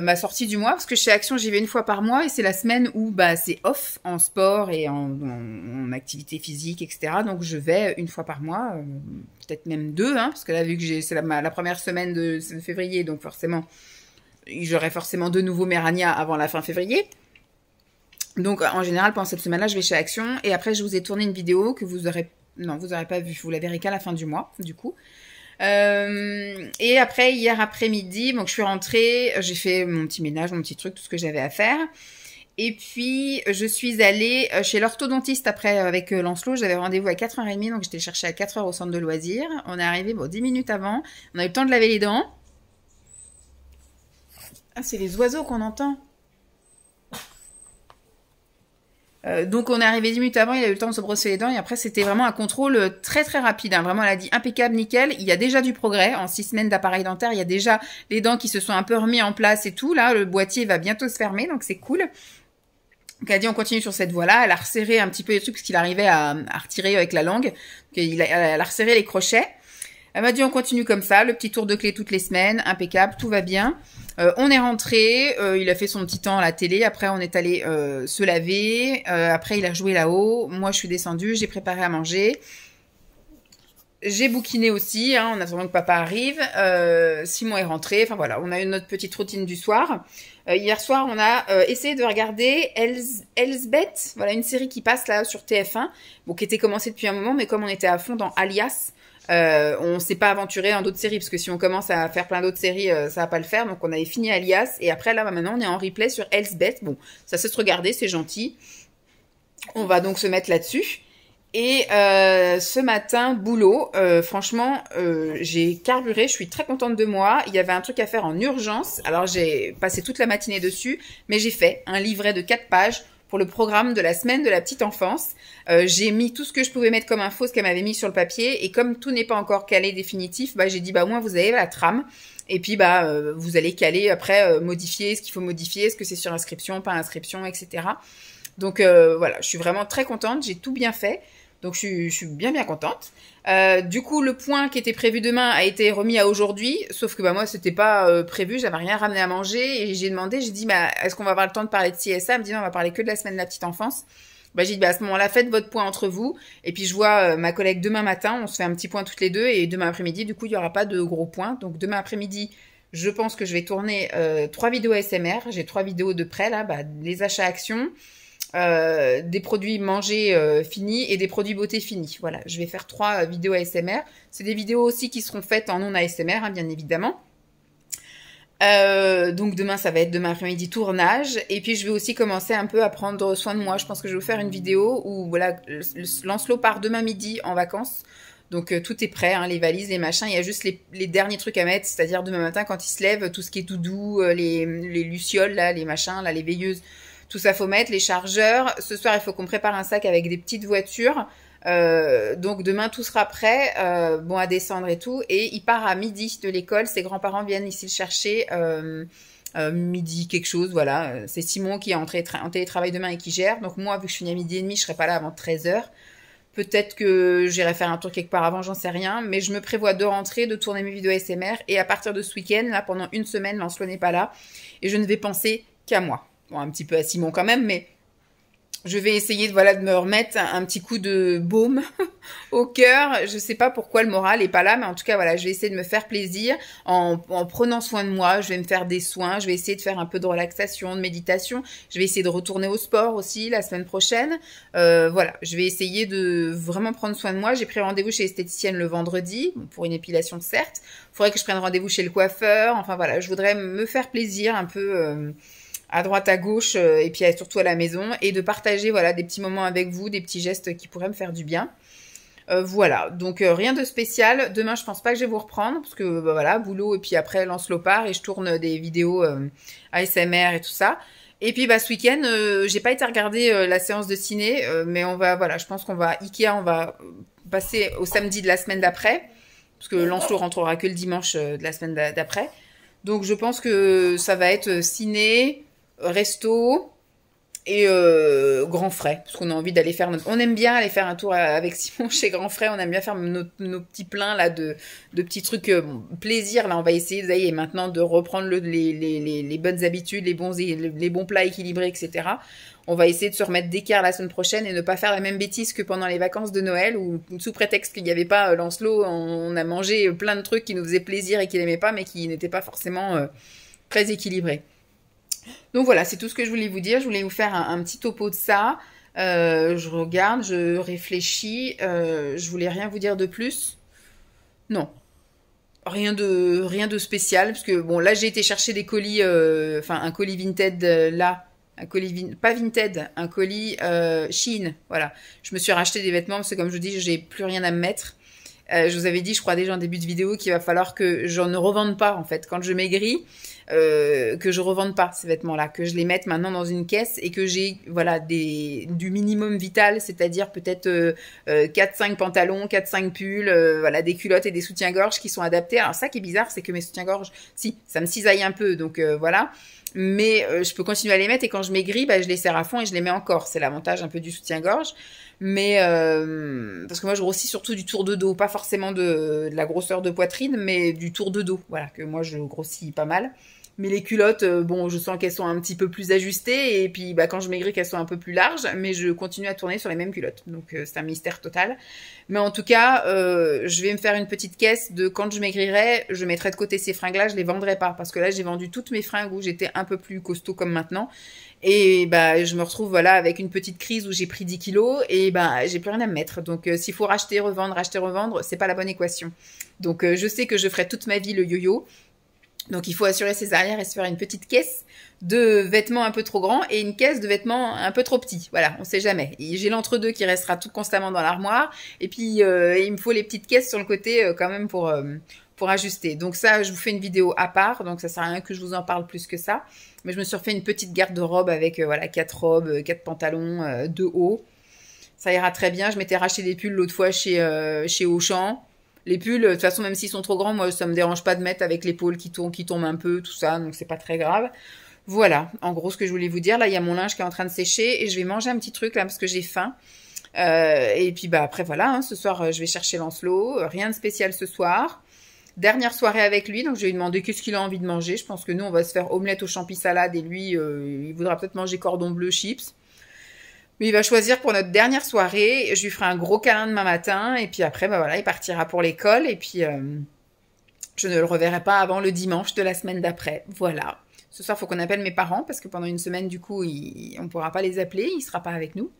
ma sortie du mois parce que chez Action j'y vais une fois par mois et c'est la semaine où c'est off en sport et en activité physique, etc. Donc je vais une fois par mois, peut-être même 2, hein, parce que là vu que c'est la première semaine de février, donc forcément j'aurai forcément de nouveaux Mérania avant la fin février. Donc en général pendant cette semaine-là je vais chez Action et après je vous ai tourné une vidéo que vous aurez pas vue, vous la verrez qu'à la fin du mois du coup. Et après hier après-midi, donc je suis rentrée, j'ai fait mon petit ménage, mon petit truc, tout ce que j'avais à faire. Et puis je suis allée chez l'orthodontiste après avec Lancelot. J'avais rendez-vous à 4h30, donc j'étais chercher à 4h au centre de loisirs. On est arrivé 10 minutes avant. On a eu le temps de laver les dents. Ah, c'est les oiseaux qu'on entend. Donc on est arrivé 10 minutes avant, il a eu le temps de se brosser les dents et après c'était vraiment un contrôle très très rapide. Hein. Vraiment elle a dit impeccable, nickel. Il y a déjà du progrès. En 6 semaines d'appareil dentaire, il y a déjà les dents qui se sont un peu remis en place et tout. Là, le boîtier va bientôt se fermer, donc c'est cool. Donc elle a dit on continue sur cette voie-là. Elle a resserré un petit peu les trucs parce qu'il arrivait à retirer avec la langue. Elle a resserré les crochets. Elle m'a dit on continue comme ça, le petit tour de clé toutes les semaines, impeccable, tout va bien. On est rentré, il a fait son petit temps à la télé, après on est allé se laver, après il a joué là-haut, moi je suis descendue, j'ai préparé à manger. J'ai bouquiné aussi, hein, en attendant que papa arrive. Simon est rentré, enfin voilà, on a eu notre petite routine du soir. Hier soir, on a essayé de regarder Elsbeth, voilà une série qui passe là sur TF1, bon qui était commencée depuis un moment, mais comme on était à fond dans Alias, on s'est pas aventuré dans d'autres séries parce que si on commence à faire plein d'autres séries ça va pas le faire, donc on avait fini Alias et après là maintenant on est en replay sur Elsbeth. Bon, ça sait se regarder, c'est gentil, on va donc se mettre là-dessus. Et ce matin, boulot, franchement, j'ai carburé, je suis très contente de moi. Il y avait un truc à faire en urgence, alors j'ai passé toute la matinée dessus, mais j'ai fait un livret de 4 pages pour le programme de la semaine de la petite enfance. J'ai mis tout ce que je pouvais mettre comme info, ce qu'elle m'avait mis sur le papier, et comme tout n'est pas encore calé définitif, j'ai dit au moins vous avez la trame, et puis vous allez caler après, modifier ce qu'il faut modifier, est-ce que c'est sur inscription, pas inscription, etc. Donc voilà, je suis vraiment très contente, j'ai tout bien fait. Donc je suis bien contente. Du coup, le point qui était prévu demain a été remis à aujourd'hui, sauf que moi c'était pas prévu, j'avais rien ramené à manger et j'ai dit est-ce qu'on va avoir le temps de parler de CSA? Elle me dit non, on va parler que de la semaine de la petite enfance. Bah, j'ai dit, bah, à ce moment-là, faites votre point entre vous. Et puis, je vois ma collègue demain matin. On se fait un petit point toutes les deux. Et demain après-midi, du coup, il n'y aura pas de gros points. Donc, demain après-midi, je pense que je vais tourner 3 vidéos ASMR. J'ai 3 vidéos de près, là. Bah, les achats actions, des produits mangés finis et des produits beauté finis. Voilà, je vais faire 3 vidéos ASMR. C'est des vidéos aussi qui seront faites en non ASMR, hein, bien évidemment. Donc demain ça va être demain après-midi tournage et puis je vais aussi commencer un peu à prendre soin de moi. Je pense que je vais vous faire une vidéo où voilà, Lancelot part demain midi en vacances. Donc tout est prêt, hein, les valises, les machins, il y a juste les derniers trucs à mettre, c'est-à-dire demain matin quand il se lève, tout ce qui est tout doux, les lucioles là, les machins là, les veilleuses, tout ça faut mettre, les chargeurs. Ce soir il faut qu'on prépare un sac avec des petites voitures. Donc demain tout sera prêt, bon à descendre et tout, et il part à midi de l'école, ses grands-parents viennent ici le chercher, midi quelque chose, voilà, c'est Simon qui est en télétravail demain et qui gère, donc moi vu que je finis à midi et demi, je serai pas là avant 13h, peut-être que j'irai faire un tour quelque part avant, j'en sais rien, mais je me prévois de rentrer, de tourner mes vidéos ASMR, et à partir de ce week-end, là pendant une semaine, Lancelot n'est pas là, et je ne vais penser qu'à moi, bon un petit peu à Simon quand même, mais... Je vais essayer voilà, de me remettre un petit coup de baume au cœur. Je sais pas pourquoi le moral est pas là, mais en tout cas, voilà, je vais essayer de me faire plaisir en prenant soin de moi. Je vais me faire des soins. Je vais essayer de faire un peu de relaxation, de méditation. Je vais essayer de retourner au sport aussi la semaine prochaine. Voilà, je vais essayer de vraiment prendre soin de moi. J'ai pris rendez-vous chez l'esthéticienne le vendredi pour une épilation, certes. Il faudrait que je prenne rendez-vous chez le coiffeur. Enfin voilà, je voudrais me faire plaisir un peu... à droite, à gauche, et puis surtout à la maison, et de partager voilà des petits moments avec vous, des petits gestes qui pourraient me faire du bien. Voilà, donc rien de spécial. Demain, je pense pas que je vais vous reprendre, parce que bah, voilà, boulot, et puis après Lancelot part, et je tourne des vidéos ASMR et tout ça. Et puis bah ce week-end, j'ai pas été regarder la séance de ciné, mais on va, voilà, je pense qu'on va Ikea, on va passer au samedi de la semaine d'après, parce que Lancelot rentrera que le dimanche de la semaine d'après. Donc je pense que ça va être ciné, resto et Grand Frais, parce qu'on a envie d'aller faire on aime bien aller faire un tour avec Simon chez Grand Frais, on aime bien faire nos petits pleins là de petits trucs plaisir. Là on va essayer et maintenant de reprendre les bonnes habitudes, les bons plats équilibrés, etc. On va essayer de se remettre d'équerre la semaine prochaine et ne pas faire la même bêtise que pendant les vacances de Noël où sous prétexte qu'il n'y avait pas Lancelot, on a mangé plein de trucs qui nous faisaient plaisir et qu'il n'aimait pas mais qui n'étaient pas forcément très équilibrés. Donc voilà, c'est tout ce que je voulais vous dire. Je voulais vous faire un petit topo de ça. Je regarde, je réfléchis. Je voulais rien vous dire de plus. Non, rien de spécial. Parce que bon, là j'ai été chercher des colis, enfin un colis Vinted là. Un colis, pas Vinted, un colis Shein. Voilà, je me suis racheté des vêtements parce que comme je vous dis, j'ai plus rien à me mettre. Je vous avais dit, je crois déjà en début de vidéo, qu'il va falloir que j'en ne revende pas en fait. Quand je maigris, que je revende pas ces vêtements-là, que je les mette maintenant dans une caisse et que j'ai voilà du minimum vital, c'est-à-dire peut-être 4-5 pantalons, 4-5 pulls, voilà des culottes et des soutiens-gorge qui sont adaptés. Alors ça qui est bizarre, c'est que mes soutiens-gorge, si, ça me cisaille un peu, donc voilà. Mais je peux continuer à les mettre et quand je maigris, bah, je les serre à fond et je les mets encore. C'est l'avantage un peu du soutien-gorge. Mais parce que moi je grossis surtout du tour de dos, pas forcément de la grosseur de poitrine, mais du tour de dos. Voilà, que moi je grossis pas mal. Mais les culottes, bon, je sens qu'elles sont un petit peu plus ajustées et puis bah, quand je maigris qu'elles sont un peu plus larges, mais je continue à tourner sur les mêmes culottes. Donc c'est un mystère total. Mais en tout cas, je vais me faire une petite caisse de quand je maigrirai, je mettrai de côté ces fringues-là, je les vendrai pas parce que là j'ai vendu toutes mes fringues où j'étais un peu plus costaud comme maintenant. Et bah je me retrouve voilà avec une petite crise où j'ai pris 10 kilos et bah j'ai plus rien à me mettre. Donc s'il faut racheter, revendre, c'est pas la bonne équation. Donc je sais que je ferai toute ma vie le yo-yo. Donc il faut assurer ses arrières et se faire une petite caisse de vêtements un peu trop grands et une caisse de vêtements un peu trop petits. Voilà, on sait jamais. J'ai l'entre-deux qui restera tout constamment dans l'armoire. Et puis il me faut les petites caisses sur le côté quand même pour ajuster. Donc ça, je vous fais une vidéo à part. Donc ça sert à rien que je vous en parle plus que ça. Mais je me suis refait une petite garde-robe avec voilà 4 robes, 4 pantalons, 2 hauts. Ça ira très bien. Je m'étais racheté des pulls l'autre fois chez Auchan. Les pulls, de toute façon, même s'ils sont trop grands, moi, ça me dérange pas de mettre avec l'épaule qui tombe un peu, tout ça, donc c'est pas très grave. Voilà, en gros, ce que je voulais vous dire. Là, il y a mon linge qui est en train de sécher et je vais manger un petit truc, là, parce que j'ai faim. Et puis, bah, après, voilà, hein, ce soir, je vais chercher Lancelot. Rien de spécial ce soir. Dernière soirée avec lui, donc je vais lui demander qu'est-ce qu'il a envie de manger. Je pense que nous, on va se faire omelette aux champi salade et lui, il voudra peut-être manger cordon bleu chips. Mais il va choisir pour notre dernière soirée. Je lui ferai un gros câlin demain matin. Et puis après, bah voilà, il partira pour l'école. Et puis, je ne le reverrai pas avant le dimanche de la semaine d'après. Voilà. Ce soir, il faut qu'on appelle mes parents parce que pendant une semaine, du coup, on ne pourra pas les appeler. Il ne sera pas avec nous.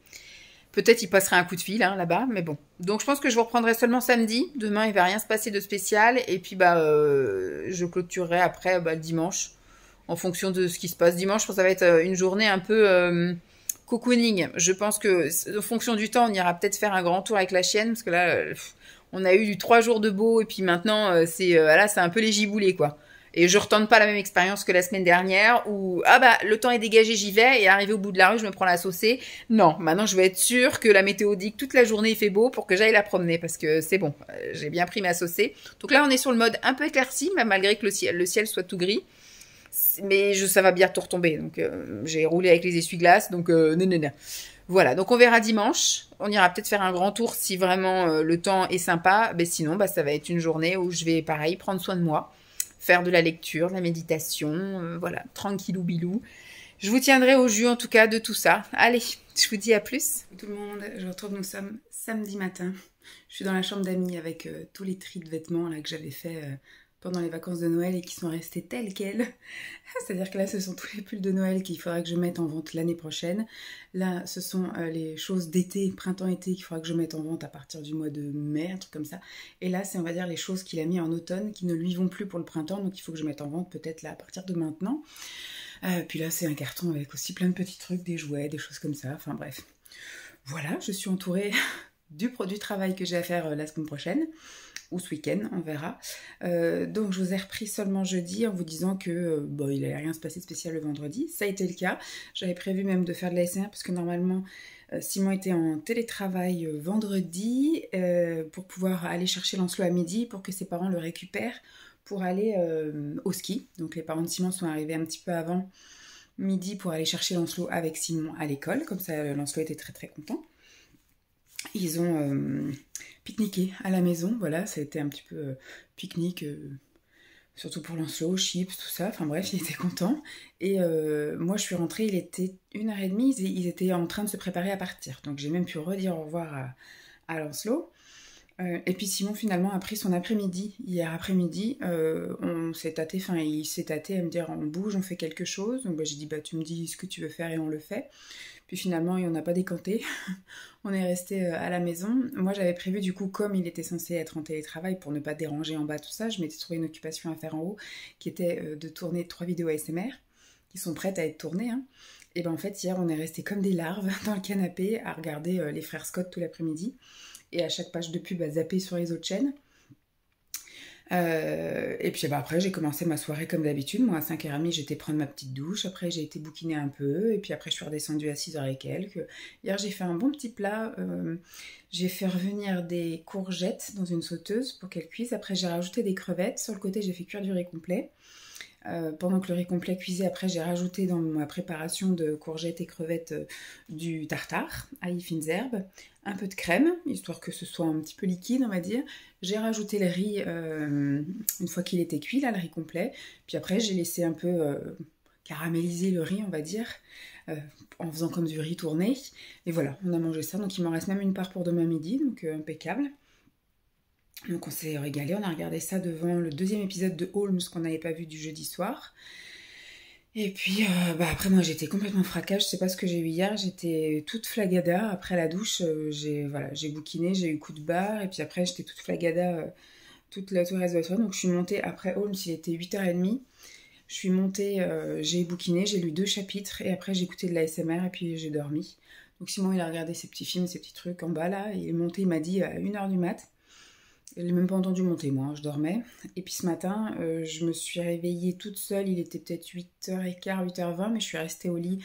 Peut-être il passera un coup de fil hein, là-bas, mais bon. Donc je pense que je vous reprendrai seulement samedi. Demain, il ne va rien se passer de spécial. Et puis, je clôturerai après le dimanche en fonction de ce qui se passe. Dimanche, je pense que ça va être une journée un peu cocooning. Je pense que, en fonction du temps, on ira peut-être faire un grand tour avec la chienne parce que là, on a eu 3 jours de beau et puis maintenant, là, c'est un peu les giboulées, quoi. Et je retente pas la même expérience que la semaine dernière où, le temps est dégagé, j'y vais, et arrivé au bout de la rue, je me prends la saucée. Non, maintenant, je vais être sûre que la météo dit que toute la journée il fait beau pour que j'aille la promener parce que c'est bon, j'ai bien pris ma saucée. Donc là, on est sur le mode un peu éclairci, malgré que le ciel soit tout gris. Mais ça va bien tout retomber. Donc, j'ai roulé avec les essuie-glaces, donc non. Voilà, donc on verra dimanche. On ira peut-être faire un grand tour si vraiment le temps est sympa. Mais sinon, ça va être une journée où je vais, pareil, prendre soin de moi. Faire de la lecture, de la méditation, voilà, tranquillou bilou. Je vous tiendrai au jus en tout cas de tout ça. Allez, je vous dis à plus. Tout le monde, nous sommes samedi matin. Je suis dans la chambre d'amis avec tous les tris de vêtements là, que j'avais fait pendant les vacances de Noël et qui sont restés tels quels. C'est-à-dire que là, ce sont tous les pulls de Noël qu'il faudra que je mette en vente l'année prochaine. Là, ce sont les choses d'été, printemps-été, qu'il faudra que je mette en vente à partir du mois de mai, un truc comme ça. Et là, c'est, on va dire, les choses qu'il a mis en automne, qui ne lui vont plus pour le printemps, donc il faut que je mette en vente peut-être là à partir de maintenant. Puis là, c'est un carton avec aussi plein de petits trucs, des jouets, des choses comme ça, enfin bref. Voilà, je suis entourée du travail que j'ai à faire la semaine prochaine. Ou ce week-end, on verra. Donc je vous ai repris seulement jeudi en vous disant que il n'allait rien se passer de spécial le vendredi. Ça a été le cas. J'avais prévu même de faire de l'ASMR parce que normalement Simon était en télétravail vendredi pour pouvoir aller chercher Lancelot à midi pour que ses parents le récupèrent pour aller au ski. Donc les parents de Simon sont arrivés un petit peu avant midi pour aller chercher Lancelot avec Simon à l'école. Comme ça, Lancelot était très très content. Ils ont pique-niqué à la maison, voilà, ça a été un petit peu pique-nique, surtout pour Lancelot, chips, tout ça, enfin bref, il était content. Et moi je suis rentrée, il était 1h30, ils étaient en train de se préparer à partir. Donc j'ai même pu redire au revoir à Lancelot. Et puis Simon finalement a pris son après-midi, hier après-midi, on s'est tâté, enfin il s'est tâté à me dire on bouge, on fait quelque chose. Donc j'ai dit tu me dis ce que tu veux faire et on le fait. Puis finalement, on n'a pas décanté. On est resté à la maison. Moi, j'avais prévu, du coup, comme il était censé être en télétravail, pour ne pas déranger en bas, tout ça, je m'étais trouvé une occupation à faire en haut, qui était de tourner 3 vidéos ASMR, qui sont prêtes à être tournées. Hein. Et ben en fait, hier, on est resté comme des larves dans le canapé à regarder les frères Scott tout l'après-midi. Et à chaque page de pub, à zapper sur les autres chaînes. Et puis après j'ai commencé ma soirée comme d'habitude. Moi à 5h30 j'étais prendre ma petite douche. Après j'ai été bouquiner un peu. Et puis après je suis redescendue à 6h et quelques. Hier j'ai fait un bon petit plat. J'ai fait revenir des courgettes dans une sauteuse pour qu'elles cuisent. Après j'ai rajouté des crevettes. Sur le côté j'ai fait cuire du riz complet. Pendant que le riz complet cuisait, après j'ai rajouté dans ma préparation de courgettes et crevettes du tartare, ail fines herbes, un peu de crème, histoire que ce soit un petit peu liquide on va dire. J'ai rajouté le riz une fois qu'il était cuit, là le riz complet, puis après j'ai laissé un peu caraméliser le riz on va dire, en faisant comme du riz tourné, et voilà, on a mangé ça, donc il m'en reste même une part pour demain midi, donc impeccable. Donc on s'est régalé, on a regardé ça devant le 2e épisode de Holmes qu'on n'avait pas vu du jeudi soir. Et puis après moi j'étais complètement fracasse, je sais pas ce que j'ai eu hier, j'étais toute flagada après la douche, j'ai bouquiné, j'ai eu coup de barre et puis après j'étais toute flagada tout le reste de la soirée. Donc je suis montée après Holmes, il était 8h30. Je suis montée, j'ai bouquiné, j'ai lu 2 chapitres et après j'ai écouté de l'ASMR et puis j'ai dormi. Donc Simon il a regardé ses petits films, ses petits trucs en bas là, il est monté, il m'a dit à 1h du mat'. Je l'ai même pas entendu monter, moi, je dormais. Et puis ce matin, je me suis réveillée toute seule, il était peut-être 8h15, 8h20, mais je suis restée au lit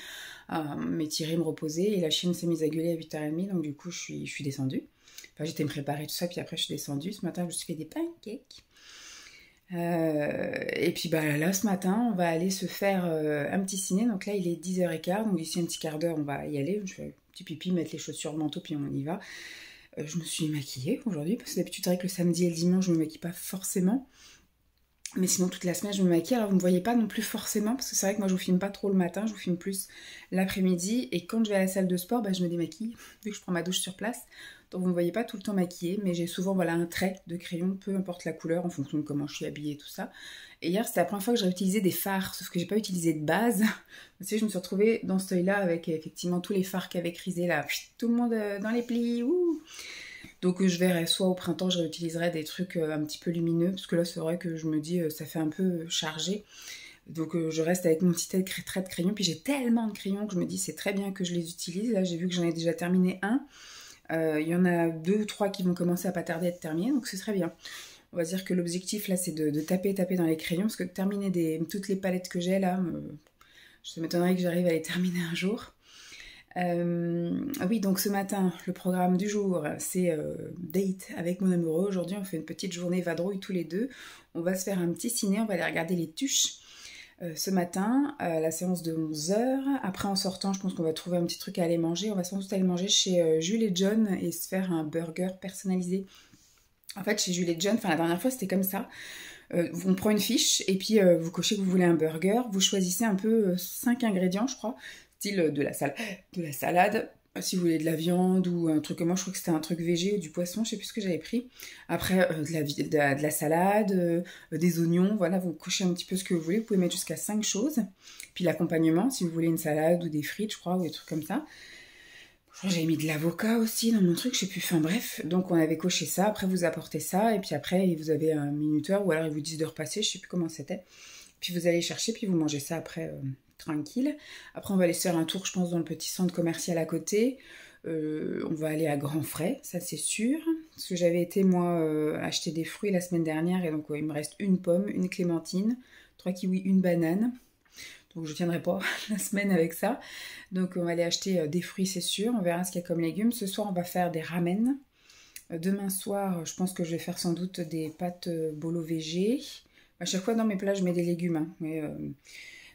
à m'étirer, me reposer, et la chienne s'est mise à gueuler à 8h30, donc du coup, je suis descendue. Enfin, j'étais me préparer tout ça, puis après, je suis descendue. Ce matin, je me suis fait des pancakes. Et puis là, ce matin, on va aller se faire un petit ciné. Donc là, il est 10h15, donc d'ici un petit quart d'heure, on va y aller. Je fais un petit pipi, mettre les chaussures, le manteau, puis on y va. Je me suis maquillée aujourd'hui, parce que d'habitude, c'est vrai que le samedi et le dimanche, je me maquille pas forcément. Mais sinon, toute la semaine, je me maquille. Alors, vous ne me voyez pas non plus forcément, parce que c'est vrai que moi, je vous filme pas trop le matin, je vous filme plus l'après-midi. Et quand je vais à la salle de sport, bah, je me démaquille, vu que je prends ma douche sur place. Donc, vous ne me voyez pas tout le temps maquillée, mais j'ai souvent voilà, un trait de crayon, peu importe la couleur, en fonction de comment je suis habillée et tout ça. Et hier, c'était la première fois que j'ai utilisé des fards, sauf que j'ai pas utilisé de base. Vous savez, je me suis retrouvée dans ce œil-là avec effectivement tous les fards qu'avait crisé là, tout le monde dans les plis, ouh. Donc je verrai, soit au printemps je réutiliserai des trucs un petit peu lumineux, parce que là c'est vrai que je me dis ça fait un peu chargé. Donc je reste avec mon petit trait de crayon, puis j'ai tellement de crayons que je me dis c'est très bien que je les utilise. Là j'ai vu que j'en ai déjà terminé un. Il y en a 2 ou 3 qui vont commencer à pas tarder à être terminés, donc c'est très bien. On va dire que l'objectif là c'est de taper dans les crayons, parce que terminer toutes les palettes que j'ai là, ça m'étonnerait que j'arrive à les terminer un jour. Oui, donc ce matin, le programme du jour, c'est date avec mon amoureux. Aujourd'hui, on fait une petite journée vadrouille tous les deux. On va se faire un petit ciné, on va aller regarder les Tuches. Ce matin, la séance de 11h. Après, en sortant, je pense qu'on va trouver un petit truc à aller manger. On va sans doute aller manger chez Jules et John et se faire un burger personnalisé. En fait, chez Jules et John, la dernière fois, c'était comme ça. On prend une fiche et puis vous cochez que vous voulez un burger. Vous choisissez un peu 5 ingrédients, je crois. Style de la salade, si vous voulez de la viande ou un truc comme moi, je crois que c'était un truc végé ou du poisson, je sais plus ce que j'avais pris. Après, de la salade, des oignons, voilà, vous cochez un petit peu ce que vous voulez. Vous pouvez mettre jusqu'à 5 choses. Puis l'accompagnement, si vous voulez une salade ou des frites, je crois, ou des trucs comme ça. Je crois que j'avais mis de l'avocat aussi dans mon truc, je sais plus, enfin bref. Donc on avait coché ça, après vous apportez ça, et puis après vous avez un minuteur, ou alors ils vous disent de repasser, je sais plus comment c'était. Puis vous allez chercher, puis vous mangez ça après tranquille. Après on va aller se faire un tour, je pense, dans le petit centre commercial à côté. On va aller à Grand Frais, ça c'est sûr. Parce que j'avais été moi acheter des fruits la semaine dernière, et donc il me reste une pomme, une clémentine, 3 kiwis, une banane. Donc je tiendrai pas la semaine avec ça. Donc on va aller acheter des fruits, c'est sûr. On verra ce qu'il y a comme légumes. Ce soir on va faire des ramen. Demain soir, je pense que je vais faire sans doute des pâtes bolo végé. À chaque fois dans mes plats je mets des légumes. Hein. Mais,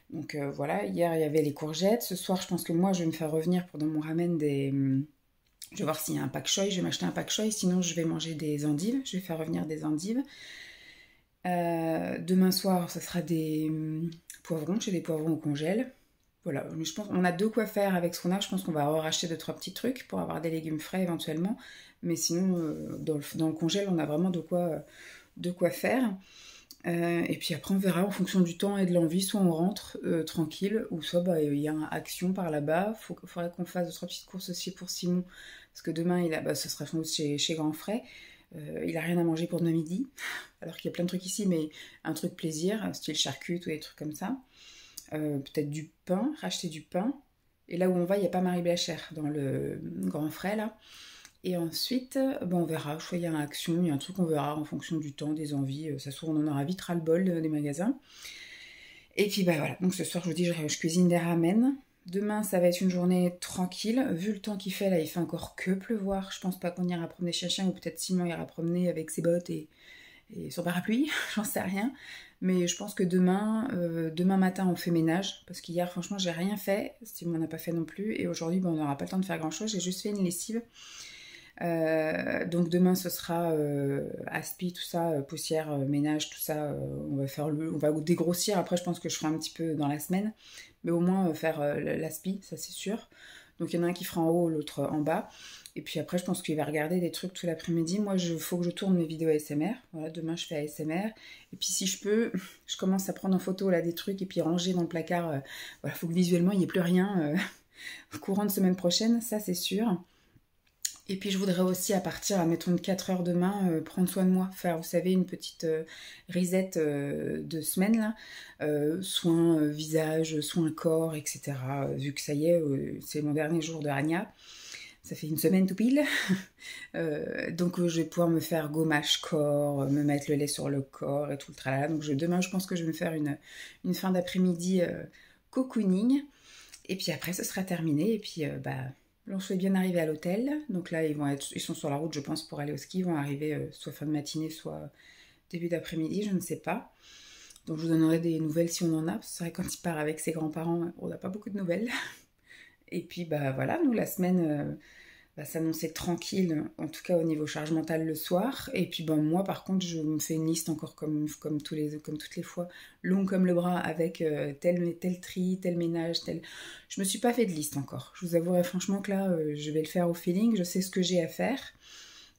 donc voilà, hier il y avait les courgettes. Ce soir je pense que moi je vais me faire revenir pour dans mon ramen des... Je vais voir s'il y a un pak choi. Je vais m'acheter un pak choi. Sinon je vais manger des endives. Je vais faire revenir des endives. Demain soir, ça sera des poivrons. J'ai des poivrons au congèle. Voilà, mais je pense qu'on a de quoi faire avec ce qu'on a. Je pense qu'on va racheter 2-3 petits trucs pour avoir des légumes frais éventuellement. Mais sinon, dans le congèle, on a vraiment de quoi faire. Et puis après, on verra en fonction du temps et de l'envie. Soit on rentre tranquille, ou soit il y a une action par là-bas. Faudrait qu'on fasse 2-3 petites courses aussi pour Simon. Parce que demain, ce sera sans doute chez Grand Frais. Il a rien à manger pour demain midi, alors qu'il y a plein de trucs ici, mais un truc plaisir, style charcutes ou des trucs comme ça. Peut-être du pain, racheter du pain. Et là où on va, il n'y a pas Marie Blachère, dans le Grand Frais, là. Et ensuite, on verra, il y a une action, il y a un truc, on verra en fonction du temps, des envies. Ça se trouve, on en aura vite ras le bol des magasins. Et puis, voilà, donc ce soir, je vous dis, je cuisine des ramen. Demain, ça va être une journée tranquille. Vu le temps qu'il fait, là, il fait encore que pleuvoir. Je pense pas qu'on ira promener chien, ou peut-être Simon ira promener avec ses bottes et son parapluie. J'en sais rien. Mais je pense que demain matin, on fait ménage. Parce qu'hier, franchement, j'ai rien fait. Simon n'a pas fait non plus. Et aujourd'hui, on n'aura pas le temps de faire grand-chose. J'ai juste fait une lessive. Donc demain, ce sera aspi, tout ça, poussière, ménage, tout ça. On va dégrossir. Après, je pense que je ferai un petit peu dans la semaine. Mais au moins faire l'aspi, ça c'est sûr. Donc il y en a un qui fera en haut, l'autre en bas. Et puis après, je pense qu'il va regarder des trucs tout l'après-midi. Moi, il faut que je tourne mes vidéos ASMR. Voilà, demain, je fais ASMR. Et puis si je peux, je commence à prendre en photo là, des trucs et puis ranger dans le placard. Voilà, faut que visuellement, il n'y ait plus rien courant de semaine prochaine, ça c'est sûr. Et puis je voudrais aussi, à partir, mettons de 4 heures demain, prendre soin de moi, faire, vous savez, une petite reset de semaine, là, soins visage, soins corps, etc. Vu que ça y est, c'est mon dernier jour de Rania, ça fait une semaine tout pile, donc je vais pouvoir me faire gommage corps, me mettre le lait sur le corps et tout le tralala. Donc demain, je pense que je vais me faire une fin d'après-midi cocooning, et puis après, ce sera terminé, et puis on se fait bien arriver à l'hôtel. Donc là, ils sont sur la route, je pense, pour aller au ski. Ils vont arriver soit fin de matinée, soit début d'après-midi, je ne sais pas. Donc je vous donnerai des nouvelles si on en a. Parce que c'est vrai, quand il part avec ses grands-parents, on n'a pas beaucoup de nouvelles. Et puis voilà, nous, la semaine s'annonçait tranquille, en tout cas au niveau charge mentale le soir. Et puis moi par contre je me fais une liste encore comme toutes les fois, longue comme le bras, avec tel tri, tel ménage, tel... Je me suis pas fait de liste encore. Je vous avouerai franchement que là je vais le faire au feeling, je sais ce que j'ai à faire.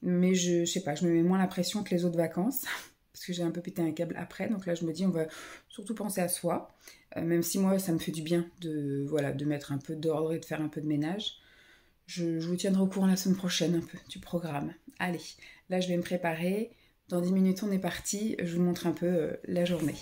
Mais je sais pas, je me mets moins la pression que les autres vacances. Parce que j'ai un peu pété un câble après. Donc là je me dis on va surtout penser à soi. Même si moi ça me fait du bien de mettre un peu d'ordre et de faire un peu de ménage. Je vous tiendrai au courant la semaine prochaine un peu du programme. Allez, là je vais me préparer. Dans 10 minutes on est parti. Je vous montre un peu la journée.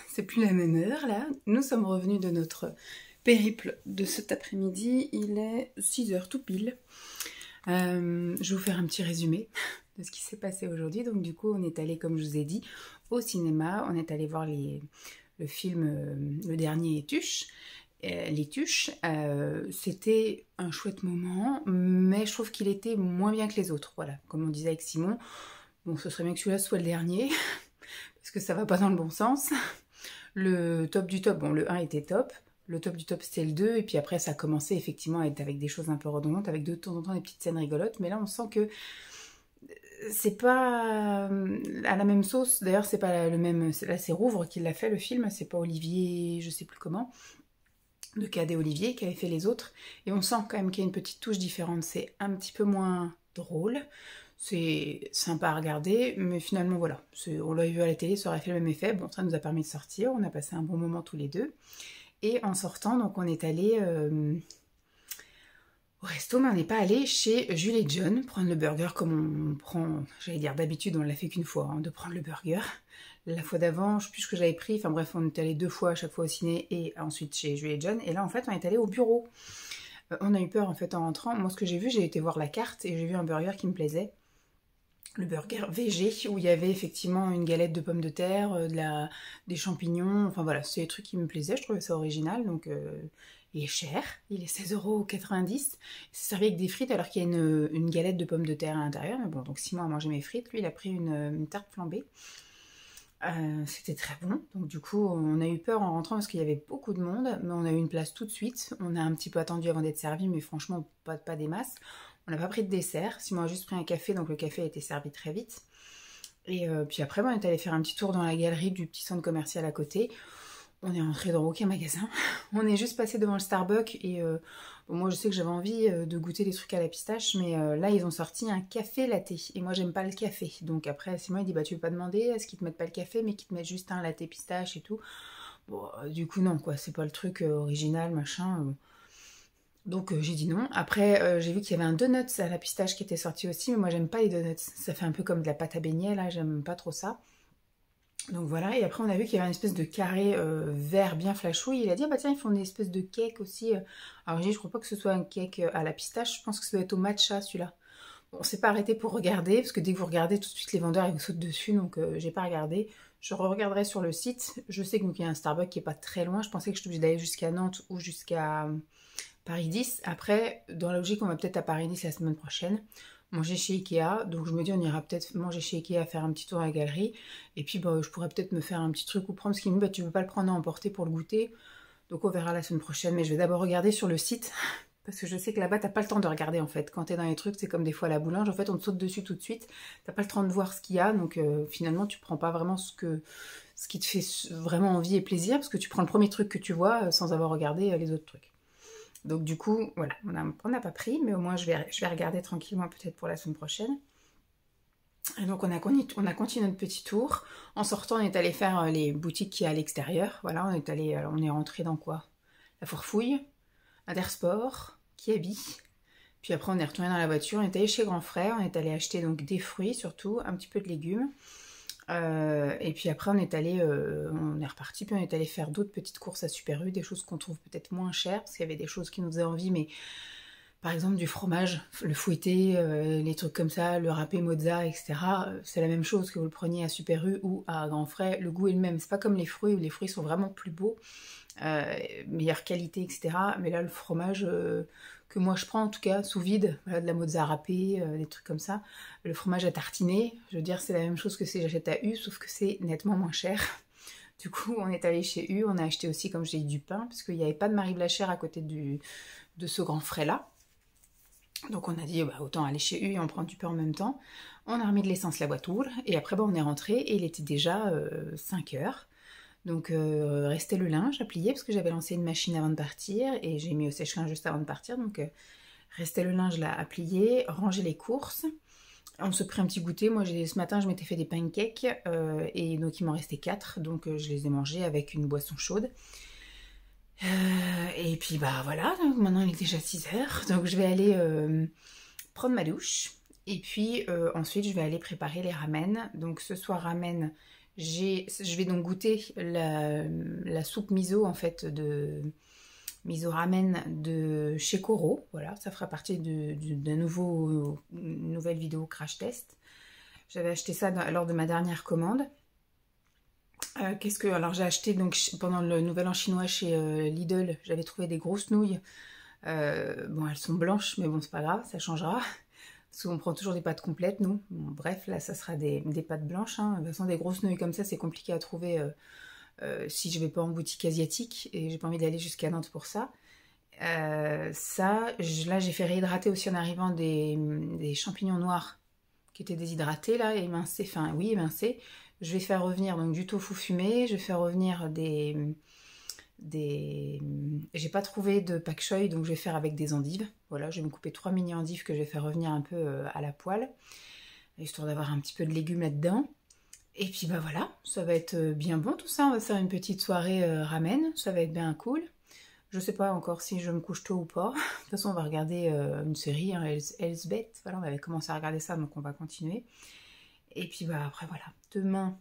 C'est plus la même heure là. Nous sommes revenus de notre périple de cet après-midi. Il est 6h tout pile. Je vais vous faire un petit résumé de ce qui s'est passé aujourd'hui. Donc du coup on est allé, comme je vous ai dit, au cinéma. On est allé voir le film, le dernier Les Tuches. C'était un chouette moment, mais je trouve qu'il était moins bien que les autres. Voilà, comme on disait avec Simon, bon, ce serait bien que celui-là soit le dernier, parce que ça va pas dans le bon sens. Le top du top, bon, le 1 était top. Le top du top, c'était le 2. Et puis après, ça a commencé effectivement à être avec des choses un peu redondantes, avec de temps en temps des petites scènes rigolotes. Mais là, on sent que c'est pas à la même sauce. D'ailleurs, c'est pas le même... Là, c'est Rouvre qui l'a fait, le film. C'est pas Olivier, je sais plus comment, de Cadet Olivier, qui avait fait les autres. Et on sent quand même qu'il y a une petite touche différente. C'est un petit peu moins drôle. C'est sympa à regarder, mais finalement, voilà. On l'avait vu à la télé, ça aurait fait le même effet. Bon, ça nous a permis de sortir. On a passé un bon moment tous les deux. Et en sortant, donc on est allé au resto, mais on n'est pas allé chez Jules et John prendre le burger comme on prend, j'allais dire d'habitude, on l'a fait qu'une fois, de prendre le burger. La fois d'avant, je sais plus ce que j'avais pris, enfin bref, on est allé 2 fois à chaque fois au ciné et ensuite chez Jules et John. Et là, en fait, on est allé au bureau. On a eu peur en fait en rentrant. Moi, ce que j'ai vu, j'ai été voir la carte et j'ai vu un burger qui me plaisait. Le burger VG, où il y avait effectivement une galette de pommes de terre, des champignons, enfin voilà, c'est des trucs qui me plaisaient, je trouvais ça original, donc il est cher, il est 16,90 €, c'est servi avec des frites alors qu'il y a une galette de pommes de terre à l'intérieur, mais bon, donc Simon a mangé mes frites, lui il a pris une tarte flambée, c'était très bon, donc du coup on a eu peur en rentrant parce qu'il y avait beaucoup de monde, mais on a eu une place tout de suite, on a un petit peu attendu avant d'être servi, mais franchement pas des masses. On n'a pas pris de dessert, Simon a juste pris un café, donc le café a été servi très vite. Et puis après, on est allé faire un petit tour dans la galerie du petit centre commercial à côté. On est rentré dans aucun magasin. On est juste passé devant le Starbucks et bon, moi je sais que j'avais envie de goûter des trucs à la pistache, mais là ils ont sorti un café latte. Et moi j'aime pas le café. Donc après, Simon il dit bah tu veux pas demander à ce qu'ils te mettent pas le café, mais qu'ils te mettent juste un latte pistache et tout. Bon, du coup non quoi, c'est pas le truc original, machin. Donc j'ai dit non. Après j'ai vu qu'il y avait un donut à la pistache qui était sorti aussi, mais moi j'aime pas les donuts. Ça fait un peu comme de la pâte à beignets là, j'aime pas trop ça. Donc voilà, et après on a vu qu'il y avait une espèce de carré vert bien flashouille. Il a dit ah bah tiens ils font une espèce de cake aussi. Alors j'ai dit je crois pas que ce soit un cake à la pistache, je pense que ça doit être au matcha celui-là. Bon, on s'est pas arrêté pour regarder, parce que dès que vous regardez tout de suite les vendeurs ils vous sautent dessus, donc j'ai pas regardé. Je regarderai sur le site. Je sais qu'il y a un Starbucks qui est pas très loin, je pensais que je suis obligée d'aller jusqu'à Nantes ou jusqu'à Paris 10. Après, dans la logique, on va peut-être à Paris 10 la semaine prochaine, manger chez Ikea. Donc je me dis, on ira peut-être manger chez Ikea, faire un petit tour à la galerie. Et puis, bah, je pourrais peut-être me faire un petit truc ou prendre ce qu'il me dit, bah, tu veux pas le prendre à emporter pour le goûter. Donc on verra la semaine prochaine. Mais je vais d'abord regarder sur le site. Parce que je sais que là-bas, t'as pas le temps de regarder en fait. Quand t'es dans les trucs, c'est comme des fois à la boulange. En fait, on te saute dessus tout de suite. T'as pas le temps de voir ce qu'il y a. Donc finalement, tu prends pas vraiment ce qui te fait vraiment envie et plaisir. Parce que tu prends le premier truc que tu vois sans avoir regardé les autres trucs. Donc du coup, voilà, on n'a pas pris, mais au moins je vais regarder tranquillement peut-être pour la semaine prochaine. Et donc on a continué notre petit tour. En sortant, on est allé faire les boutiques qu'il y a à l'extérieur. Voilà, on est rentré dans quoi? La Fourfouille, Intersport, Kiabi. Puis après on est retourné dans la voiture, on est allé chez Grand Frère, on est allé acheter donc des fruits surtout, un petit peu de légumes. Et puis après on est reparti, puis on est allé faire d'autres petites courses à Super U, des choses qu'on trouve peut-être moins chères, parce qu'il y avait des choses qui nous faisaient envie, mais par exemple du fromage, le fouetté, les trucs comme ça, le râpé mozza, etc. C'est la même chose que vous le preniez à Super U ou à Grand Frais, le goût est le même, c'est pas comme les fruits, où les fruits sont vraiment plus beaux. meilleure qualité, etc. Mais là, le fromage que moi je prends, en tout cas, sous vide, voilà, de la mozza râpée, des trucs comme ça. Le fromage à tartiner, je veux dire, c'est la même chose que si j'achète à U, sauf que c'est nettement moins cher. Du coup, on est allé chez U, on a acheté aussi, comme j'ai dit, du pain, parce qu'il n'y avait pas de Marie Blachère à côté de ce grand frais-là. Donc on a dit, bah, autant aller chez U et on prend du pain en même temps. On a remis de l'essence la voiture, et après, bah, on est rentré, et il était déjà 5 heures. Donc restait le linge à plier, parce que j'avais lancé une machine avant de partir, et j'ai mis au sèche-linge juste avant de partir, donc restait le linge là à plier, ranger les courses. On se prit un petit goûter. Moi, ce matin, je m'étais fait des pancakes et donc il m'en restait 4. Donc je les ai mangés avec une boisson chaude. Et puis bah voilà, donc, maintenant il est déjà 6 heures. Donc je vais aller prendre ma douche. Et puis ensuite, je vais aller préparer les ramen. Donc ce soir, ramen, je vais donc goûter la soupe miso en fait miso ramen de chez Koro. Voilà, ça fera partie d'une nouvelle vidéo crash test. J'avais acheté ça lors de ma dernière commande. Alors j'ai acheté donc pendant le nouvel an chinois chez Lidl, j'avais trouvé des grosses nouilles. Bon, elles sont blanches, mais bon, c'est pas grave, ça changera. Parce qu'on prend toujours des pâtes complètes, nous. Bon, bref, là, ça sera des pâtes blanches. Hein. De toute façon, des grosses nouilles comme ça, c'est compliqué à trouver si je vais pas en boutique asiatique. Et j'ai pas envie d'aller jusqu'à Nantes pour ça. Là, j'ai fait réhydrater aussi en arrivant des champignons noirs qui étaient déshydratés, là, émincés. Enfin, oui, émincés. Je vais faire revenir donc du tofu fumé. Je vais faire revenir j'ai pas trouvé de pak choy, donc je vais faire avec des endives. Voilà, je vais me couper 3 mini endives que je vais faire revenir un peu à la poêle, histoire d'avoir un petit peu de légumes là-dedans. Et puis bah voilà, ça va être bien bon tout ça. On va faire une petite soirée ramen, ça va être bien cool. Je sais pas encore si je me couche tôt ou pas. De toute façon, on va regarder une série, hein, Elsbeth. Voilà, on avait commencé à regarder ça, donc on va continuer. Et puis bah après voilà, demain,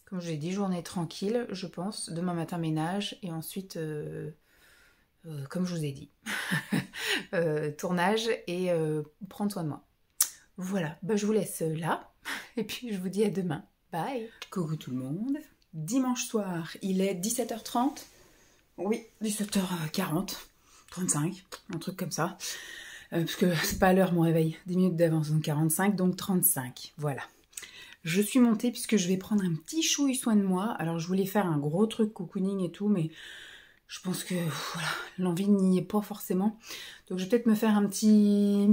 comme je l'ai dit, journée tranquille, je pense. Demain matin, ménage. Et ensuite, comme je vous ai dit, tournage et prendre soin de moi. Voilà, bah, je vous laisse là. Et puis, je vous dis à demain. Bye. Coucou tout le monde. Dimanche soir, il est 17h30. Oui, 17h40. 35, un truc comme ça. Parce que c'est pas à l'heure mon réveil. 10 minutes d'avance, donc 45, donc 35. Voilà. Je suis montée puisque je vais prendre un petit chouille soin de moi. Alors je voulais faire un gros truc cocooning et tout, mais je pense que voilà, l'envie n'y est pas forcément. Donc je vais peut-être me faire un petit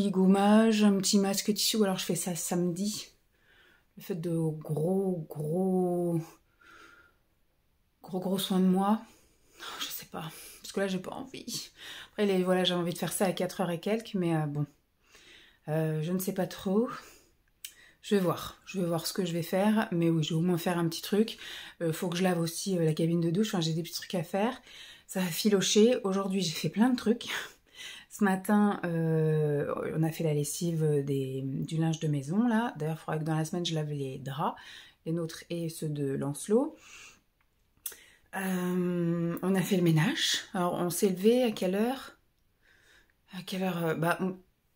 gommage, un petit masque tissu. Ou alors je fais ça samedi. Le fait de gros soin de moi. Je sais pas. Parce que là j'ai pas envie. Après voilà, j'ai envie de faire ça à 4h et quelques, mais bon. Je ne sais pas trop. Je vais voir ce que je vais faire, mais oui, je vais au moins faire un petit truc. Faut que je lave aussi la cabine de douche, enfin, j'ai des petits trucs à faire. Ça va filocher. Aujourd'hui, j'ai fait plein de trucs. Ce matin, on a fait la lessive du linge de maison, là. D'ailleurs, il faudra que dans la semaine, je lave les draps, les nôtres et ceux de Lancelot. On a fait le ménage. Alors, on s'est levé à quelle heure?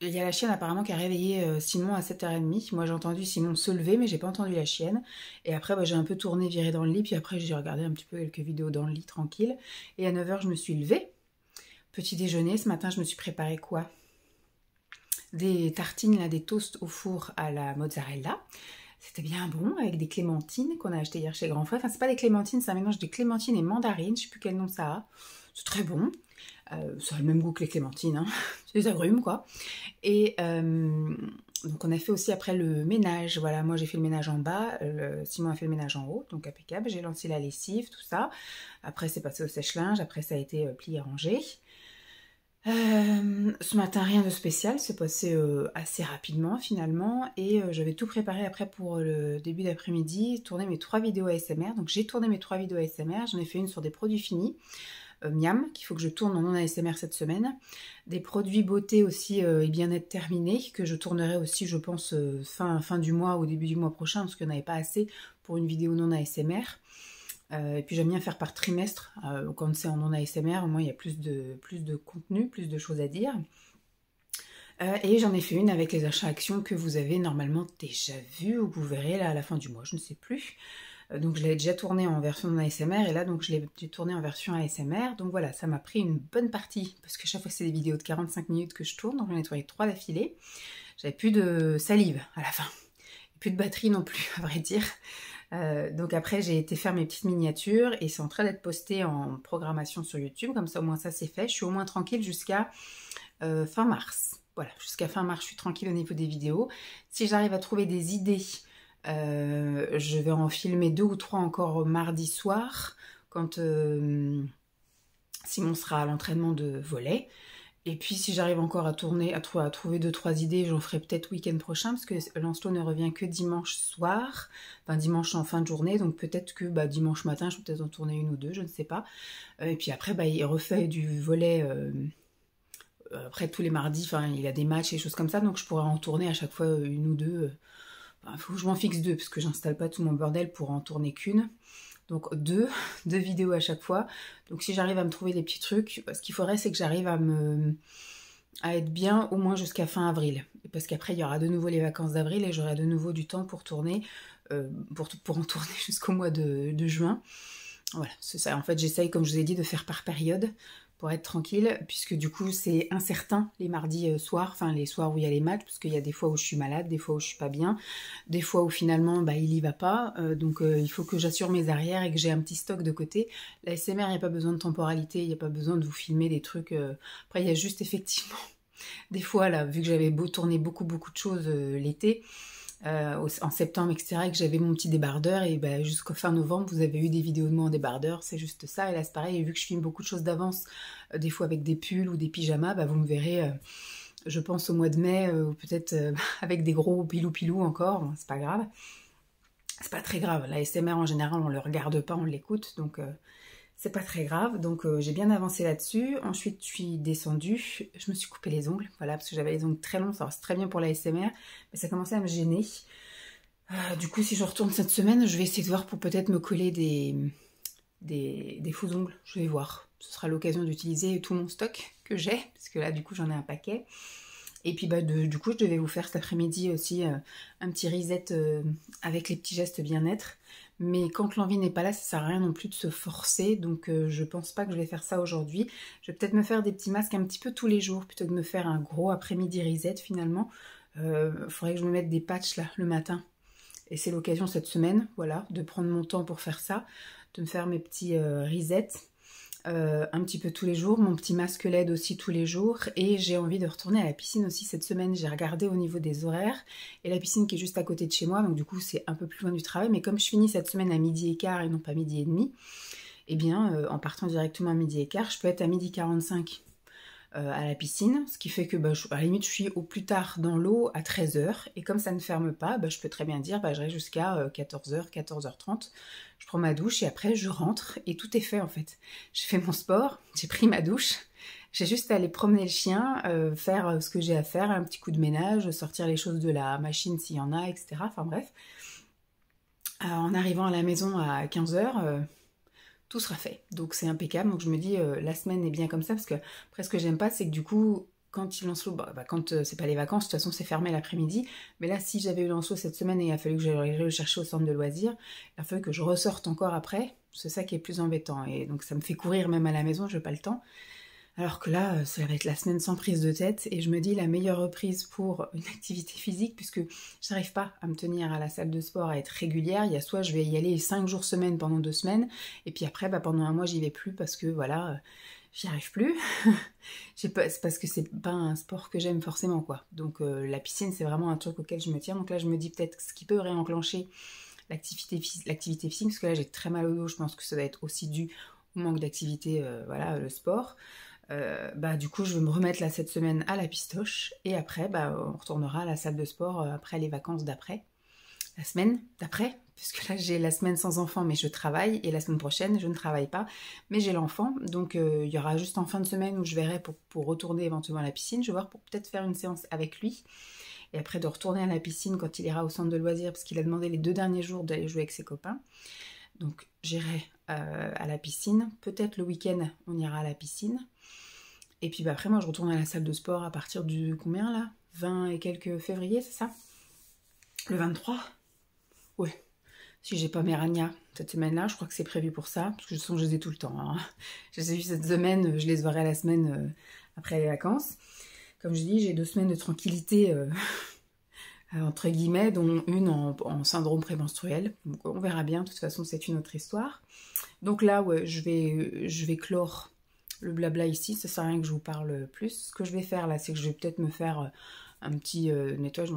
Il y a la chienne apparemment qui a réveillé Simon à 7h30. Moi j'ai entendu Simon se lever, mais j'ai pas entendu la chienne. Et après j'ai un peu tourné, viré dans le lit, puis après j'ai regardé un petit peu quelques vidéos dans le lit tranquille. Et à 9h je me suis levée. Petit déjeuner, ce matin je me suis préparé quoi? Des tartines, là, des toasts au four à la mozzarella. C'était bien bon, avec des clémentines qu'on a achetées hier chez Grand Frère. Enfin c'est pas des clémentines, c'est un mélange de clémentines et mandarines, je sais plus quel nom ça a. C'est très bon. Ça a le même goût que les clémentines, hein. C'est des agrumes quoi. Et donc on a fait aussi après le ménage. Voilà, moi j'ai fait le ménage en bas, Simon a fait le ménage en haut, donc impeccable. J'ai lancé la lessive, tout ça. Après c'est passé au sèche-linge, après ça a été plié, rangé. Ce matin rien de spécial, c'est passé assez rapidement finalement. Et j'avais tout préparé après pour le début d'après-midi, tourner mes 3 vidéos ASMR. Donc j'ai tourné mes 3 vidéos ASMR, j'en ai fait une sur des produits finis. Miam, qu'il faut que je tourne en non-ASMR cette semaine. Des produits beauté aussi et bien-être terminés, que je tournerai aussi, je pense, fin du mois ou début du mois prochain, parce qu'il n'y en avait pas assez pour une vidéo non-ASMR. Et puis j'aime bien faire par trimestre, quand c'est en non-ASMR, au moins il y a plus de contenu, plus de choses à dire. Et j'en ai fait une avec les achats actions que vous avez normalement déjà vu, ou que vous verrez là à la fin du mois, je ne sais plus. Donc je l'avais déjà tourné en version ASMR et là donc je l'ai tourné en version ASMR. Donc voilà, ça m'a pris une bonne partie parce que chaque fois c'est des vidéos de 45 minutes que je tourne, donc j'en ai tourné 3 d'affilée. J'avais plus de salive à la fin, et plus de batterie non plus à vrai dire. Donc après j'ai été faire mes petites miniatures et c'est en train d'être posté en programmation sur YouTube, comme ça au moins ça c'est fait. Je suis au moins tranquille jusqu'à fin mars. Voilà, jusqu'à fin mars je suis tranquille au niveau des vidéos. Si j'arrive à trouver des idées, je vais en filmer 2 ou 3 encore mardi soir quand Simon sera à l'entraînement de volley. Et puis si j'arrive encore à trouver 2-3 idées, j'en ferai peut-être week-end prochain parce que Lancelot ne revient que dimanche soir, enfin dimanche en fin de journée, donc peut-être que dimanche matin je vais peut-être en tourner 1 ou 2, je ne sais pas. Et puis après il refait du volley après tous les mardis, enfin il a des matchs et des choses comme ça, donc je pourrais en tourner à chaque fois 1 ou 2. Il faut que je m'en fixe 2 parce que j'installe pas tout mon bordel pour en tourner qu'une. Donc deux vidéos à chaque fois. Donc si j'arrive à me trouver des petits trucs, ce qu'il faudrait c'est que j'arrive à être bien au moins jusqu'à fin avril. Parce qu'après il y aura de nouveau les vacances d'avril et j'aurai de nouveau du temps pour tourner, pour en tourner jusqu'au mois de juin. Voilà, c'est ça. En fait j'essaye, comme je vous ai dit, de faire par période pour être tranquille, puisque du coup c'est incertain les mardis soirs, enfin les soirs où il y a les matchs, parce qu'il y a des fois où je suis malade, des fois où je suis pas bien, des fois où finalement il y va pas, donc il faut que j'assure mes arrières et que j'ai un petit stock de côté. La SMR, il n'y a pas besoin de temporalité, il n'y a pas besoin de vous filmer des trucs, après il y a juste effectivement des fois là, vu que j'avais tourné beaucoup de choses l'été, en septembre, etc., et que j'avais mon petit débardeur, et jusqu'au fin novembre, vous avez eu des vidéos de moi en débardeur, c'est juste ça, et là c'est pareil, et vu que je filme beaucoup de choses d'avance, des fois avec des pulls ou des pyjamas, vous me verrez, je pense au mois de mai, ou peut-être avec des gros pilou encore, bon, c'est pas grave, c'est pas très grave, la SMR en général, on le regarde pas, on l'écoute, donc c'est pas très grave, donc j'ai bien avancé là-dessus. Ensuite, je suis descendue, je me suis coupé les ongles, voilà, parce que j'avais les ongles très longs, ça c'est très bien pour la SMR, mais ça commençait à me gêner. Du coup, si je retourne cette semaine, je vais essayer de voir pour peut-être me coller des faux ongles, je vais voir. Ce sera l'occasion d'utiliser tout mon stock que j'ai, parce que là, du coup, j'en ai un paquet. Et puis, du coup, je devais vous faire cet après-midi aussi un petit reset avec les petits gestes bien-être. Mais quand l'envie n'est pas là, ça sert à rien non plus de se forcer. Donc, je pense pas que je vais faire ça aujourd'hui. Je vais peut-être me faire des petits masques un petit peu tous les jours, plutôt que de me faire un gros après-midi reset finalement. Faudrait que je me mette des patchs là, le matin. Et c'est l'occasion cette semaine, voilà, de prendre mon temps pour faire ça. De me faire mes petits resets. Un petit peu tous les jours, mon petit masque LED aussi tous les jours, et j'ai envie de retourner à la piscine aussi cette semaine. J'ai regardé au niveau des horaires, et la piscine qui est juste à côté de chez moi, donc du coup c'est un peu plus loin du travail, mais comme je finis cette semaine à 12h15 et non pas 12h30, eh bien en partant directement à 12h15, je peux être à 12h45 à la piscine, ce qui fait que à la limite je suis au plus tard dans l'eau à 13h, et comme ça ne ferme pas, je peux très bien dire je reste jusqu'à 14h, 14h30, je prends ma douche et après je rentre et tout est fait en fait. J'ai fait mon sport, j'ai pris ma douche, j'ai juste à aller promener le chien, faire ce que j'ai à faire, un petit coup de ménage, sortir les choses de la machine s'il y en a, etc. Enfin bref, en arrivant à la maison à 15h, tout sera fait. Donc c'est impeccable. Donc je me dis, la semaine est bien comme ça, parce que après ce que j'aime pas, c'est que du coup, quand il Lancelot, quand c'est pas les vacances, de toute façon c'est fermé l'après-midi. Mais là, si j'avais eu Lancelot cette semaine et il a fallu que j'aille le chercher au centre de loisirs, il a fallu que je ressorte encore après. C'est ça qui est plus embêtant. Et donc ça me fait courir même à la maison, je n'ai pas le temps. Alors que là, ça va être la semaine sans prise de tête, et je me dis la meilleure reprise pour une activité physique, puisque je n'arrive pas à me tenir à la salle de sport, à être régulière. Il y a soit je vais y aller 5 jours semaine pendant 2 semaines, et puis après pendant un mois j'y vais plus parce que voilà, j'y arrive plus. C'est parce que c'est pas un sport que j'aime forcément quoi. Donc la piscine c'est vraiment un truc auquel je me tiens. Donc là je me dis peut-être ce qui peut réenclencher l'activité physique, parce que là j'ai très mal au dos, je pense que ça doit être aussi dû au manque d'activité, voilà, le sport. Du coup je vais me remettre là cette semaine à la pistoche, et après on retournera à la salle de sport après les vacances d'après, la semaine d'après, puisque là j'ai la semaine sans enfant mais je travaille, et la semaine prochaine je ne travaille pas mais j'ai l'enfant, donc il y aura juste en fin de semaine où je verrai pour retourner éventuellement à la piscine. Je vais voir pour peut-être faire une séance avec lui, et après de retourner à la piscine quand il ira au centre de loisirs, parce qu'il a demandé les 2 derniers jours d'aller jouer avec ses copains. Donc j'irai à la piscine, peut-être le week-end on ira à la piscine. Et puis après moi je retourne à la salle de sport à partir du combien là, 20 et quelques février, c'est ça? Le 23? Ouais. si j'ai pas mes ragnas cette semaine-là. Je crois que c'est prévu pour ça, parce que je sens que je les ai tout le temps. Hein. Je les ai vus cette semaine, je les verrai la semaine après les vacances. Comme je dis, j'ai 2 semaines de tranquillité, entre guillemets, dont une en syndrome prémenstruel. Donc on verra bien, de toute façon c'est une autre histoire. Donc là, ouais, je vais clore le blabla ici, ça sert à rien que je vous parle plus. Ce que je vais faire là, c'est que je vais peut-être me faire un petit nettoyage,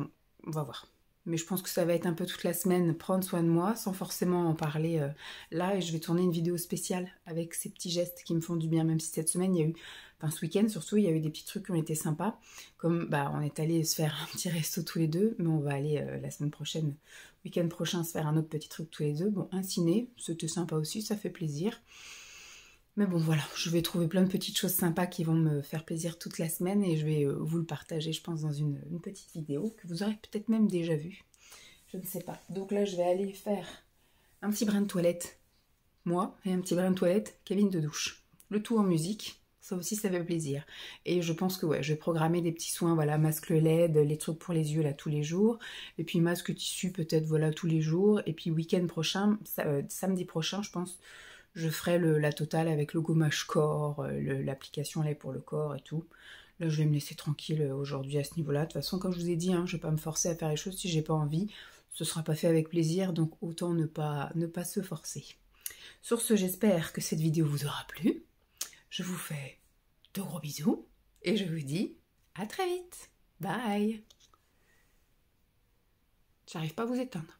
on va voir. Mais je pense que ça va être un peu toute la semaine, prendre soin de moi, sans forcément en parler là. Et je vais tourner une vidéo spéciale avec ces petits gestes qui me font du bien, même si cette semaine, il y a eu, enfin ce week-end surtout, il y a eu des petits trucs qui ont été sympas. Comme, bah, on est allé se faire un petit resto tous les deux, mais on va aller la semaine prochaine, week-end prochain, se faire un autre petit truc tous les deux. Bon, un ciné, c'était sympa aussi, ça fait plaisir. Mais bon, voilà, je vais trouver plein de petites choses sympas qui vont me faire plaisir toute la semaine et je vais vous le partager, je pense, dans une petite vidéo que vous aurez peut-être même déjà vue. Je ne sais pas. Donc là, je vais aller faire un petit brin de toilette, moi, et un petit brin de toilette, cabine de douche. Le tout en musique, ça aussi, ça fait plaisir. Et je pense que, ouais, je vais programmer des petits soins, voilà, masque LED, les trucs pour les yeux, là, tous les jours. Et puis masque tissu, peut-être, voilà, tous les jours. Et puis week-end prochain, samedi prochain, je pense... Je ferai la totale avec le gommage corps, l'application lait pour le corps et tout. Là, je vais me laisser tranquille aujourd'hui à ce niveau-là. De toute façon, comme je vous ai dit, hein, je ne vais pas me forcer à faire les choses si j'ai pas envie. Ce ne sera pas fait avec plaisir, donc autant ne pas se forcer. Sur ce, j'espère que cette vidéo vous aura plu. Je vous fais de gros bisous et je vous dis à très vite. Bye. J'arrive pas à vous éteindre.